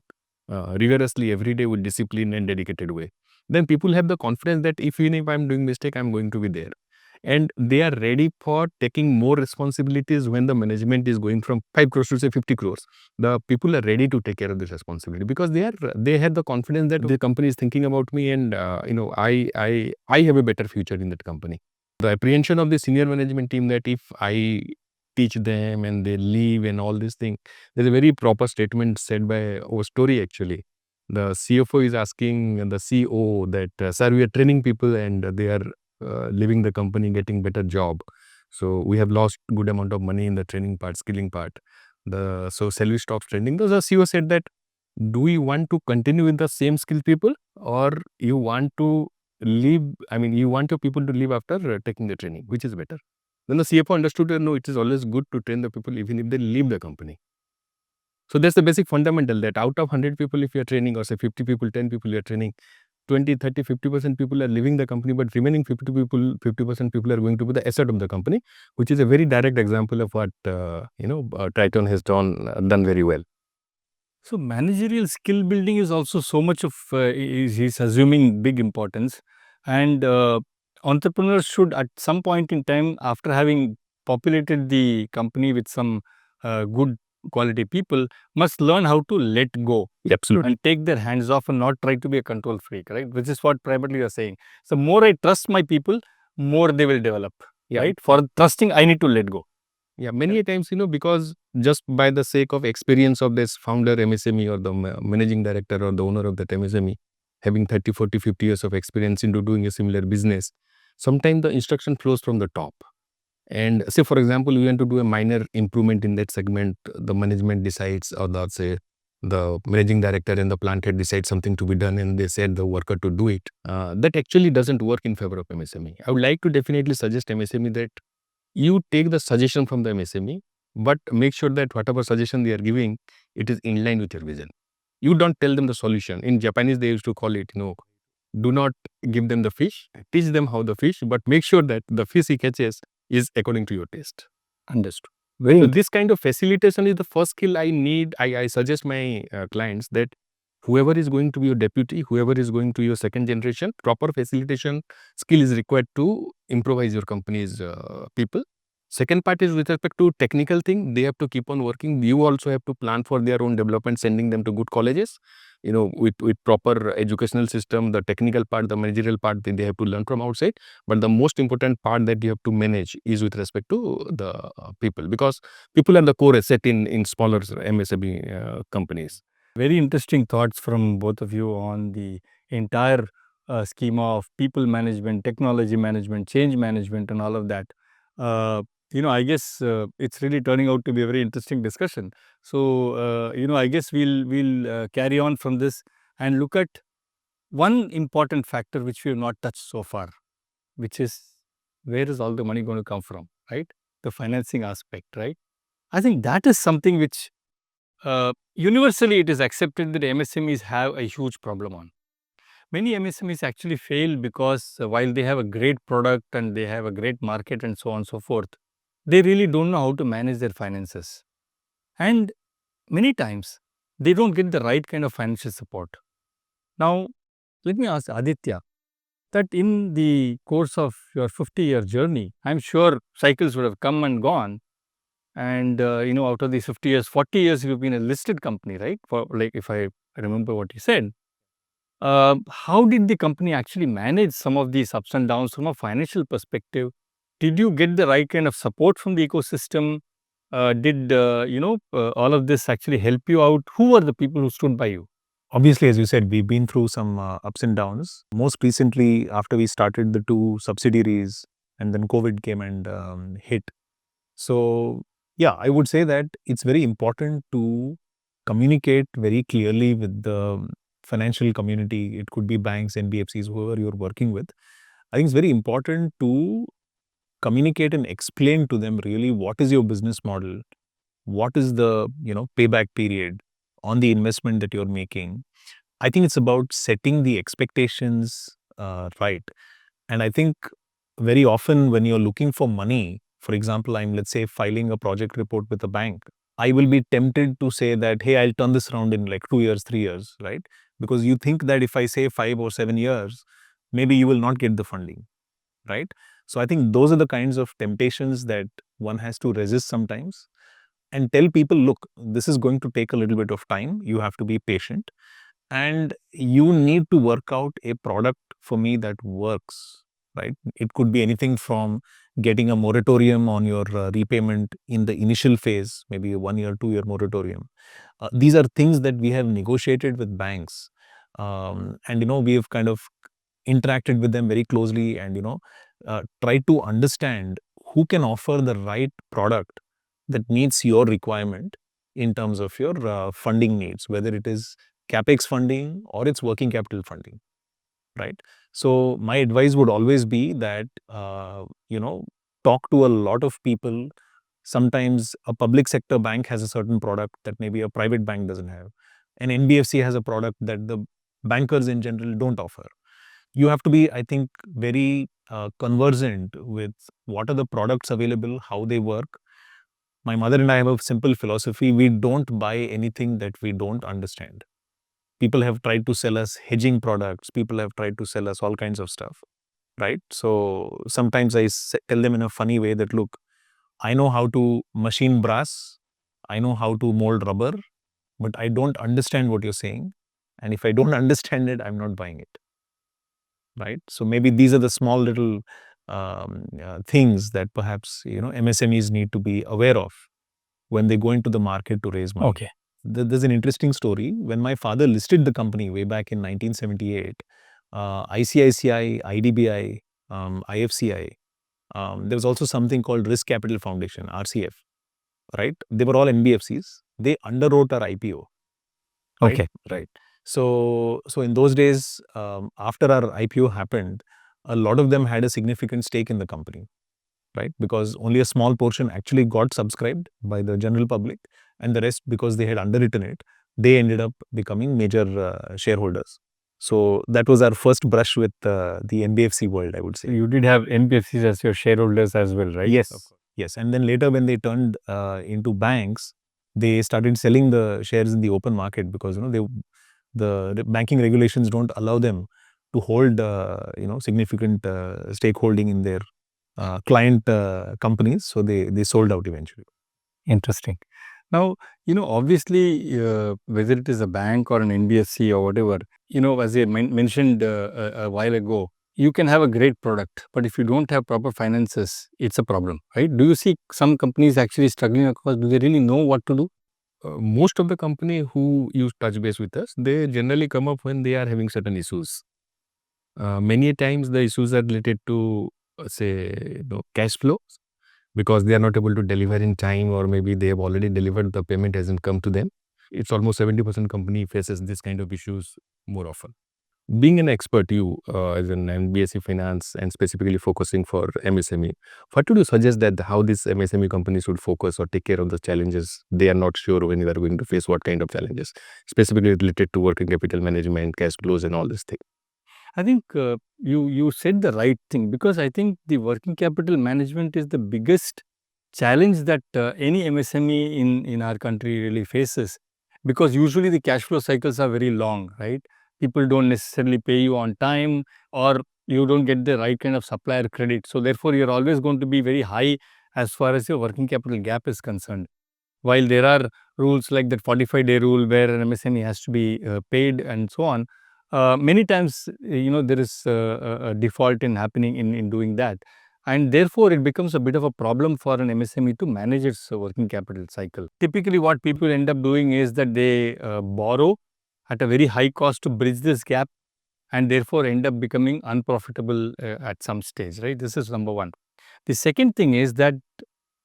rigorously every day with discipline and dedicated way. Then people have the confidence that even if I'm doing mistake, I'm going to be there. And they are ready for taking more responsibilities when the management is going from 5 crores to say 50 crores. The people are ready to take care of this responsibility because they have the confidence that the company is thinking about me, and I have a better future in that company. The apprehension of the senior management team that if I teach them and they leave and all this thing, there's a very proper statement said by our story actually. The CFO is asking the CEO that, sir, we are training people and they are leaving the company, getting better job. So we have lost good amount of money in the training part, skilling part. So shall we stop training? The CEO said that, do we want to continue with the same skilled people, or you want to leave? I mean, you want your people to leave after taking the training, which is better? Then the CFO understood that no, it is always good to train the people even if they leave the company. So that's the basic fundamental, that out of 100 people if you are training, or say 50 people, 10 people you are training, 20, 30, 50% people are leaving the company, but remaining 50% people are going to be the asset of the company, which is a very direct example of what Triton has done very well. So managerial skill building is also so much of is assuming big importance, and entrepreneurs should at some point in time, after having populated the company with some good quality people must learn how to let go Absolutely. and take their hands off and not try to be a control freak, right? Which is what primarily you are saying. So more I trust my people, more they will develop, right? For trusting, I need to let go. Yeah, many a times, because just by the sake of experience of this founder MSME or the managing director or the owner of that MSME, having 30, 40, 50 years of experience into doing a similar business, sometimes the instruction flows from the top. And say, for example, we want to do a minor improvement in that segment, the management decides, or the managing director and the plant head decide something to be done and they said the worker to do it. That actually doesn't work in favor of MSME. I would like to definitely suggest MSME that you take the suggestion from the MSME, but make sure that whatever suggestion they are giving, it is in line with your vision. You don't tell them the solution. In Japanese, they used to call it, do not give them the fish, teach them how the fish, but make sure that the fish he catches is according to your taste. Understood. So this kind of facilitation is the first skill I need. I suggest my clients that whoever is going to be your deputy, whoever is going to your second generation, proper facilitation skill is required to improvise your company's people. Second part is with respect to technical thing, they have to keep on working. You also have to plan for their own development, sending them to good colleges, with proper educational system, the technical part, the managerial part, they have to learn from outside. But the most important part that you have to manage is with respect to the people, because people are the core asset in smaller MSME companies. Very interesting thoughts from both of you on the entire schema of people management, technology management, change management, and all of that. I guess it's really turning out to be a very interesting discussion. So, I guess we'll carry on from this and look at one important factor which we have not touched so far, which is where is all the money going to come from, right? The financing aspect, right? I think that is something which universally it is accepted that MSMEs have a huge problem on. Many MSMEs actually fail because while they have a great product and they have a great market and so on and so forth, they really don't know how to manage their finances. And many times they don't get the right kind of financial support. Now, let me ask Aditya that in the course of your 50-year journey, I'm sure cycles would have come and gone. And, out of these 50 years, 40 years, you've been a listed company, right? For like, if I remember what you said. How did the company actually manage some of these ups and downs from a financial perspective? Did you get the right kind of support from the ecosystem? Did all of this actually help you out? Who were the people who stood by you? Obviously, as you said, we've been through some ups and downs. Most recently, after we started the two subsidiaries and then COVID came and hit. So, yeah, I would say that it's very important to communicate very clearly with the financial community. It could be banks, NBFCs, whoever you're working with. I think it's very important to communicate and explain to them really what is your business model, what is the payback period on the investment that you're making. I think it's about setting the expectations right. And I think very often when you're looking for money, for example, I'm, let's say, filing a project report with a bank, I will be tempted to say that, hey, I'll turn this around in like 2 years, 3 years, right? Because you think that if I say 5 or 7 years, maybe you will not get the funding, right? So I think those are the kinds of temptations that one has to resist sometimes and tell people, look, this is going to take a little bit of time. You have to be patient and you need to work out a product for me that works, right? It could be anything from getting a moratorium on your repayment in the initial phase, maybe a 1 year, 2 year moratorium. These are things that we have negotiated with banks. And, we have kind of interacted with them very closely and, tried to understand who can offer the right product that meets your requirement in terms of your funding needs, whether it is capex funding or it's working capital funding, right? So my advice would always be that talk to a lot of people. Sometimes a public sector bank has a certain product that maybe a private bank doesn't have. An NBFC has a product that the bankers in general don't offer. You have to be, I think, very conversant with what are the products available, how they work. My mother and I have a simple philosophy. We don't buy anything that we don't understand. People have tried to sell us hedging products. People have tried to sell us all kinds of stuff, right? So sometimes I tell them in a funny way that, look, I know how to machine brass. I know how to mold rubber, but I don't understand what you're saying. And if I don't understand it, I'm not buying it. Right? So maybe these are the small little things that perhaps MSMEs need to be aware of when they go into the market to raise money. Okay. There's an interesting story. When my father listed the company way back in 1978, ICICI, IDBI, IFCI, there was also something called Risk Capital Foundation, RCF, right? They were all NBFCs. They underwrote our IPO. Right? Okay. Right. So in those days, after our IPO happened, a lot of them had a significant stake in the company, right? Because only a small portion actually got subscribed by the general public, and the rest, because they had underwritten it, they ended up becoming major shareholders. So that was our first brush with the NBFC world, I would say. You did have NBFCs as your shareholders as well, right? Yes. Yes. And then later when they turned into banks, they started selling the shares in the open market because the banking regulations don't allow them to hold significant stakeholding in their client companies. So they sold out eventually. Interesting. Now, obviously, whether it is a bank or an NBFC or whatever, as I mentioned a while ago, you can have a great product, but if you don't have proper finances, it's a problem, right? Do you see some companies actually struggling across? Do they really know what to do? Most of the company who use touch base with us, they generally come up when they are having certain issues. Many times the issues are related to, say, cash flow, because they are not able to deliver in time, or maybe they have already delivered, the payment hasn't come to them. It's almost 70% company faces this kind of issues more often. Being an expert, you as an BSc Finance and specifically focusing for MSME, what would you suggest that how these MSME companies should focus or take care of the challenges they are not sure when they are going to face what kind of challenges, specifically related to working capital management, cash flows and all these things? I think you said the right thing, because I think the working capital management is the biggest challenge that any MSME in our country really faces, because usually the cash flow cycles are very long, right? People don't necessarily pay you on time, or you don't get the right kind of supplier credit. So therefore, you're always going to be very high as far as your working capital gap is concerned. While there are rules like that 45-day rule where an MSME has to be paid and so on, many times there is a default in happening in doing that, and therefore it becomes a bit of a problem for an MSME to manage its working capital cycle. Typically what people end up doing is that they borrow at a very high cost to bridge this gap, and therefore end up becoming unprofitable at some stage, right? This is number one. The second thing is that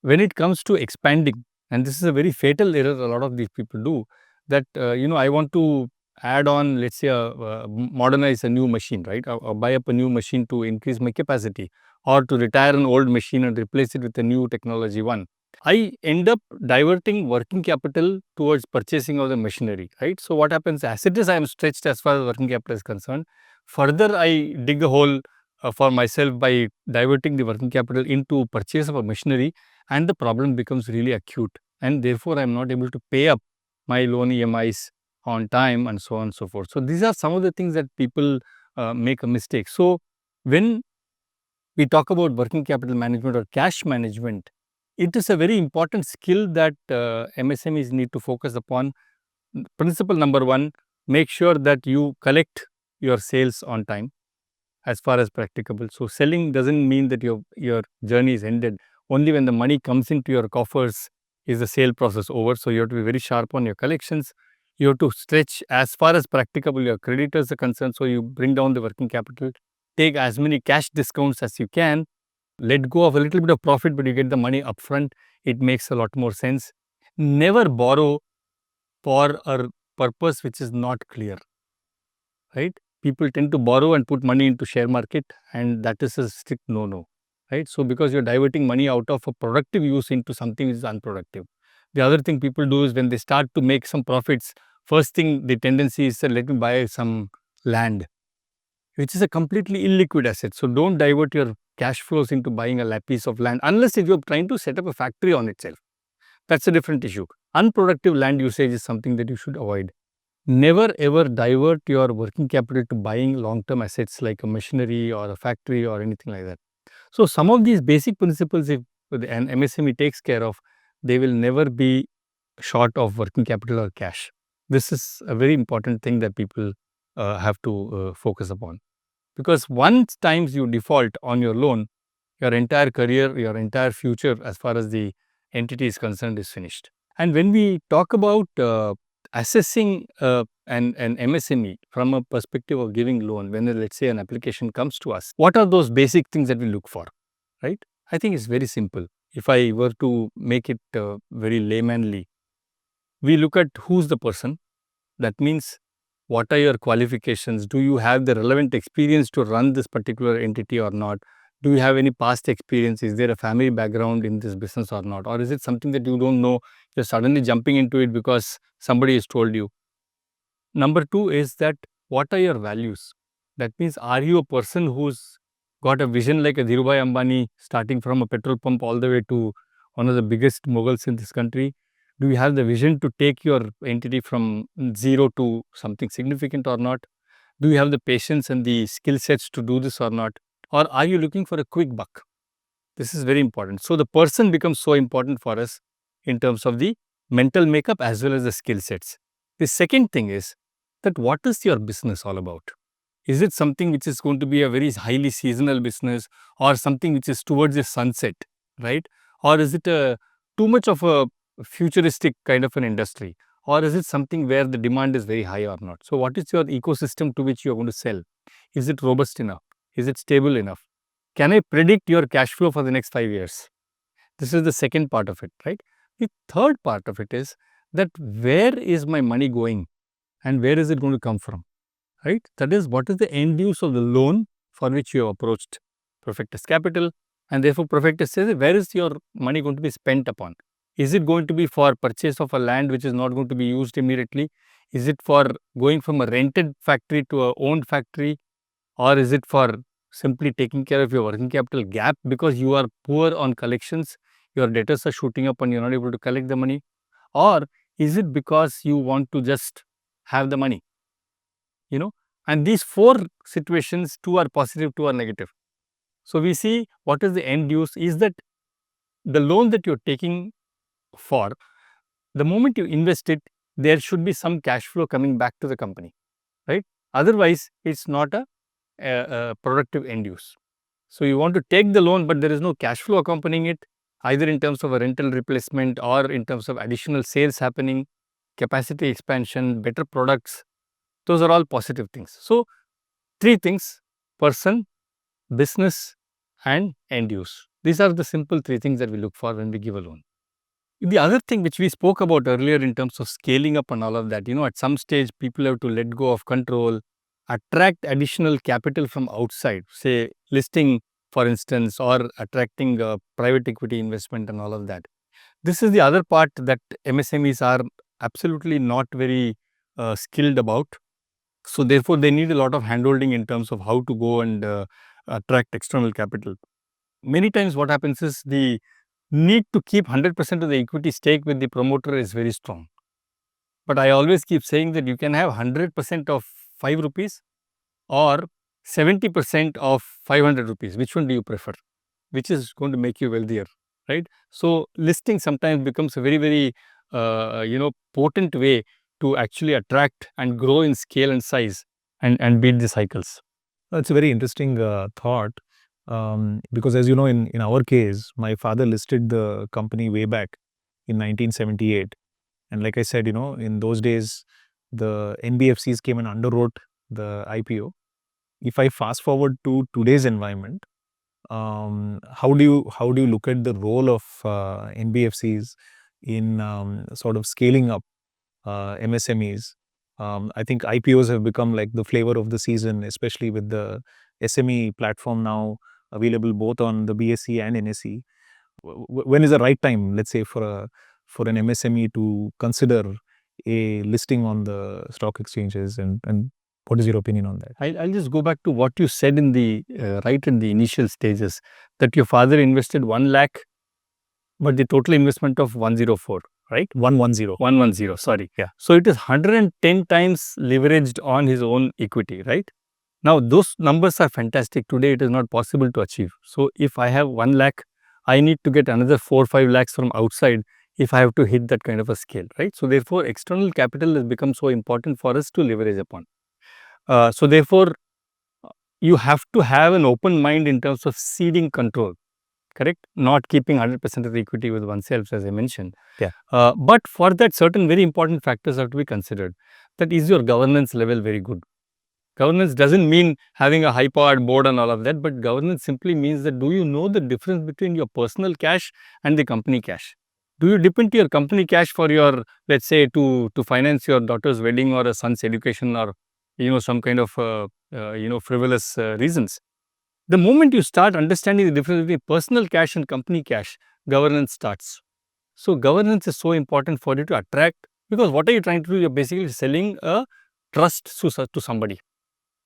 when it comes to expanding, and this is a very fatal error a lot of these people do, that I want to add on, let's say, modernize a new machine, right? Or buy up a new machine to increase my capacity, or to retire an old machine and replace it with a new technology one. I end up diverting working capital towards purchasing of the machinery, right? So what happens, as it is, I am stretched as far as working capital is concerned. Further, I dig a hole for myself by diverting the working capital into purchase of a machinery, and the problem becomes really acute, and therefore I am not able to pay up my loan EMIs on time, and so on and so forth. So these are some of the things that people make a mistake. So when we talk about working capital management or cash management, it is a very important skill that MSMEs need to focus upon. Principle number one, make sure that you collect your sales on time as far as practicable. So selling doesn't mean that your journey is ended. Only when the money comes into your coffers is the sale process over. So you have to be very sharp on your collections. You have to stretch as far as practicable your creditors are concerned. So you bring down the working capital, take as many cash discounts as you can, let go of a little bit of profit, but you get the money upfront. It makes a lot more sense. Never borrow for a purpose which is not clear, right? People tend to borrow and put money into share market, and that is a strict no-no, right? So because you're diverting money out of a productive use into something which is unproductive. The other thing people do is, when they start to make some profits, first thing the tendency is to let me buy some land, which is a completely illiquid asset. So don't divert your cash flows into buying a piece of land, unless if you're trying to set up a factory on itself. That's a different issue. Unproductive land usage is something that you should avoid. Never ever divert your working capital to buying long-term assets like a machinery or a factory or anything like that. So some of these basic principles, if an MSME takes care of, they will never be short of working capital or cash. This is a very important thing that people have to focus upon. Because once times you default on your loan, your entire career, your entire future as far as the entity is concerned is finished. And when we talk about assessing an MSME from a perspective of giving loan, when let's say an application comes to us, what are those basic things that we look for, right? I think it's very simple. If I were to make it very laymanly, we look at who's the person. That means, what are your qualifications? Do you have the relevant experience to run this particular entity or not? Do you have any past experience? Is there a family background in this business or not? Or is it something that you don't know, you're suddenly jumping into it because somebody has told you? Number two is that, what are your values? That means, are you a person who's got a vision like a Dhirubhai Ambani, starting from a petrol pump all the way to one of the biggest moguls in this country? Do you have the vision to take your entity from zero to something significant or not? Do you have the patience and the skill sets to do this or not? Or are you looking for a quick buck? This is very important. So, the person becomes so important for us in terms of the mental makeup as well as the skill sets. The second thing is that, what is your business all about? Is it something which is going to be a very highly seasonal business, or something which is towards the sunset, right? Or is it too much of a futuristic kind of an industry? Or is it something where the demand is very high or not? So, what is your ecosystem to which you are going to sell? Is it robust enough? Is it stable enough? Can I predict your cash flow for the next 5 years? This is the second part of it, right? The third part of it is that, where is my money going and where is it going to come from, right? That is, what is the end use of the loan for which you have approached Profectus Capital, and therefore Profectus says, where is your money going to be spent upon? Is it going to be for purchase of a land which is not going to be used immediately? Is it for going from a rented factory to a owned factory? Or is it for simply taking care of your working capital gap because you are poor on collections, your debtors are shooting up and you're not able to collect the money? Or is it because you want to just have the money? And these four situations, two are positive, two are negative. So, we see what is the end use is that the loan that you're taking for, the moment you invest it, there should be some cash flow coming back to the company, right? Otherwise, it's not a productive end use. So, you want to take the loan, but there is no cash flow accompanying it, either in terms of a rental replacement or in terms of additional sales happening, capacity expansion, better products. Those are all positive things. So, three things: person, business and end use. These are the simple three things that we look for when we give a loan. The other thing which we spoke about earlier in terms of scaling up and all of that, at some stage people have to let go of control, attract additional capital from outside, say listing for instance, or attracting private equity investment and all of that. This is the other part that MSMEs are absolutely not very skilled about. So, therefore, they need a lot of handholding in terms of how to go and attract external capital. Many times what happens is, the need to keep 100% of the equity stake with the promoter is very strong. But I always keep saying that you can have 100% of 5 rupees or 70% of 500 rupees. Which one do you prefer? Which is going to make you wealthier, right? So, listing sometimes becomes a very, very potent way to actually attract and grow in scale and size and beat the cycles. That's a very interesting thought, because as you know, in our case, my father listed the company way back in 1978. And like I said, in those days, the NBFCs came and underwrote the IPO. If I fast forward to today's environment, how do you look at the role of NBFCs in sort of scaling up MSMEs? I think IPOs have become like the flavor of the season, especially with the SME platform now available both on the BSE and NSE. When is the right time, let's say, for an MSME to consider a listing on the stock exchanges, and what is your opinion on that? I'll just go back to what you said in the right in the initial stages, that your father invested 1 lakh, but the total investment of 104, right? 110. 110, sorry. Yeah. So, it is 110 times leveraged on his own equity, right? Now, those numbers are fantastic. Today, it is not possible to achieve. So, if I have 1 lakh, I need to get another 4-5 lakhs from outside if I have to hit that kind of a scale, right? So therefore, external capital has become so important for us to leverage upon. So therefore, you have to have an open mind in terms of ceding control, correct? Not keeping 100% of the equity with oneself, as I mentioned. Yeah. But for that, certain very important factors have to be considered. That is your governance level very good. Governance doesn't mean having a high-powered board and all of that, but governance simply means that do you know the difference between your personal cash and the company cash? Do you depend to your company cash for your, let's say, to finance your daughter's wedding or a son's education, or some kind of frivolous reasons? The moment you start understanding the difference between personal cash and company cash, governance starts. So governance is so important for you to attract, because what are you trying to do? You're basically selling a trust to somebody.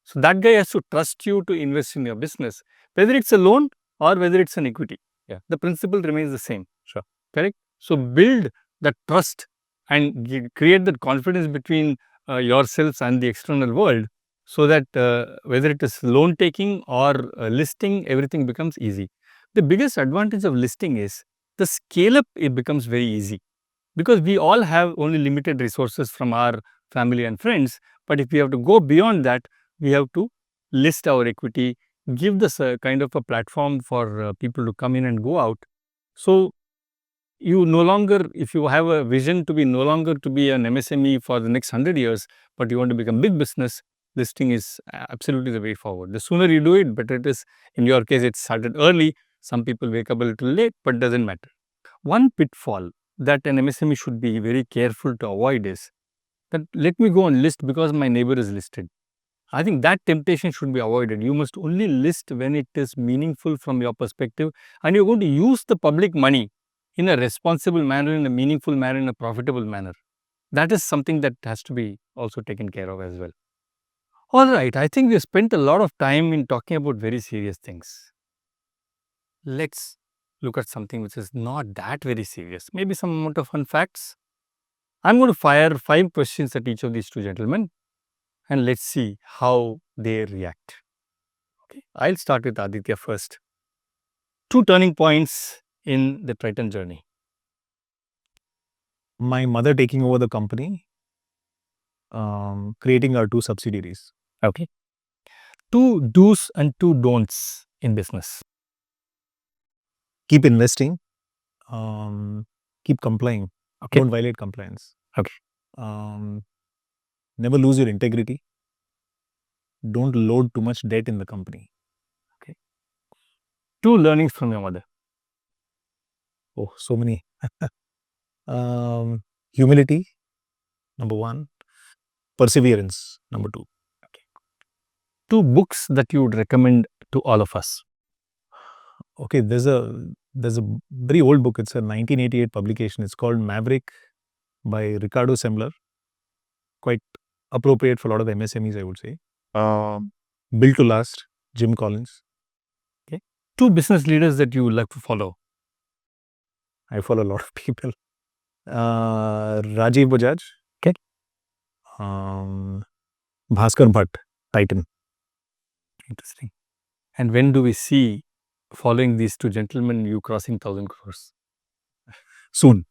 So that guy has to trust you to invest in your business, whether it's a loan or whether it's an equity. Yeah. The principle remains the same. Sure. Correct? So build that trust and create that confidence between yourselves and the external world, so that whether it is loan taking or listing, everything becomes easy. The biggest advantage of listing is the scale up, it becomes very easy, because we all have only limited resources from our family and friends. But if we have to go beyond that, we have to list our equity, give this kind of a platform for people to come in and go out. So you no longer, if you have a vision to be no longer to be an MSME for the next 100 years, but you want to become big business, listing is absolutely the way forward. The sooner you do it, better it is. In your case, it started early. Some people wake up a little late, but doesn't matter. One pitfall that an MSME should be very careful to avoid is that let me go and list because my neighbor is listed. I think that temptation should be avoided. You must only list when it is meaningful from your perspective, and you're going to use the public money in a responsible manner, in a meaningful manner, in a profitable manner. That is something that has to be also taken care of as well. All right, I think we spent a lot of time in talking about very serious things. Let's look at something which is not that very serious, maybe some amount of fun facts. I'm going to fire 5 questions at each of these two gentlemen, and let's see how they react. Okay, I'll start with Aditya first. 2 turning points in the Triton journey. My mother taking over the company, creating our 2 subsidiaries. Okay. 2 do's and 2 don'ts in business. Keep investing, keep complying. Okay. Don't violate compliance. Okay. Never lose your integrity. Don't load too much debt in the company. 2 learnings from your mother. Oh, so many. Humility, number 1. Perseverance, number 2. 2 books that you would recommend to all of us. Okay, there's a very old book. It's a 1988 publication. It's called Maverick by Ricardo Semler. Quite appropriate for a lot of MSMEs, I would say. Built to Last, Jim Collins. 2 business leaders that you would like to follow. I follow a lot of people. Rajiv Bajaj. Okay. Bhaskar Bhatt, Titan. Interesting. And when do we see, following these 2 gentlemen, you crossing 1,000 crores? Soon.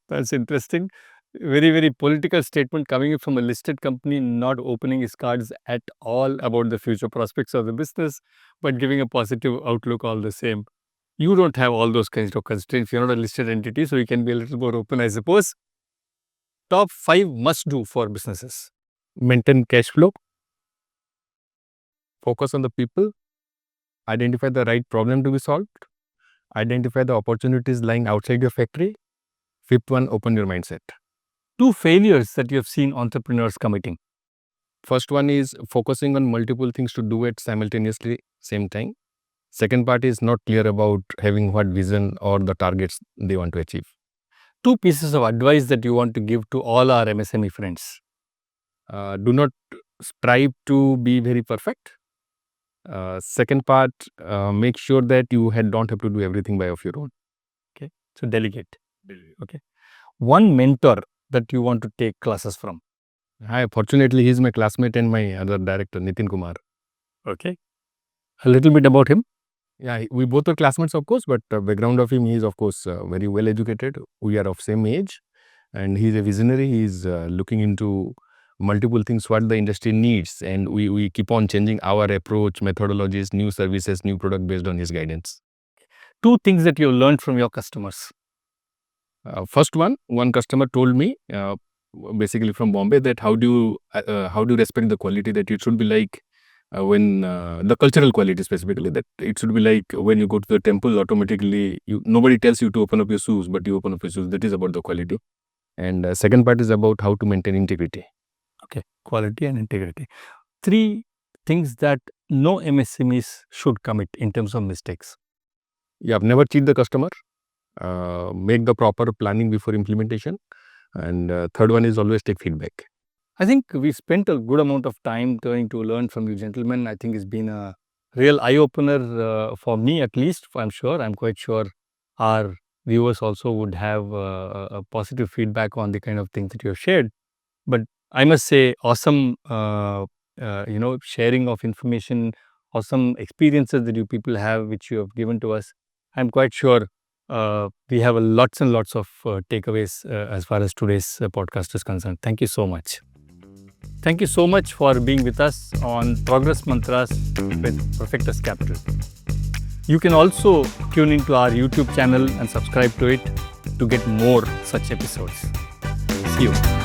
That's interesting. Very, very political statement coming from a listed company, not opening his cards at all about the future prospects of the business, but giving a positive outlook all the same. You don't have all those kinds of constraints. You're not a listed entity, so you can be a little more open, I suppose. Top 5 must do for businesses. Maintain cash flow, focus on the people, identify the right problem to be solved, identify the opportunities lying outside your factory. 5th one, open your mindset. 2 failures that you have seen entrepreneurs committing. First one is focusing on multiple things to do it simultaneously, same time. Second part is not clear about having what vision or the targets they want to achieve. 2 pieces of advice that you want to give to all our MSME friends. Do not strive to be very perfect. Second part, make sure that you don't have to do everything by of your own. Okay, so delegate. Okay, 1 mentor that you want to take classes from. Fortunately, he's my classmate and my other director, Nitin Kumar. Okay, a little bit about him. Yeah, we both were classmates, of course, but background of him, he is of course very well educated. We are of same age, and he's a visionary. He's looking into multiple things what the industry needs, and we keep on changing our approach, methodologies, new services, new product based on his guidance. 2 things that you learned from your customers. First one customer told me, basically from Bombay, that how do you respect the quality, that it should be like when the cultural quality specifically, that it should be like when you go to the temple, automatically nobody tells you to open up your shoes, but you open up your shoes. That is about the quality. And second part is about how to maintain integrity. Okay, quality and integrity. 3 things that no MSMEs should commit in terms of mistakes. Yeah, never cheat the customer. Make the proper planning before implementation. And third one is always take feedback. I think we spent a good amount of time trying to learn from you gentlemen. I think it's been a real eye-opener for me at least, I'm sure. I'm quite sure our viewers also would have a positive feedback on the kind of things that you have shared. But I must say, awesome, sharing of information, awesome experiences that you people have, which you have given to us. I'm quite sure we have lots and lots of takeaways as far as today's podcast is concerned. Thank you so much. Thank you so much for being with us on Progress Mantras with Profectus Capital. You can also tune into our YouTube channel and subscribe to it to get more such episodes. See you.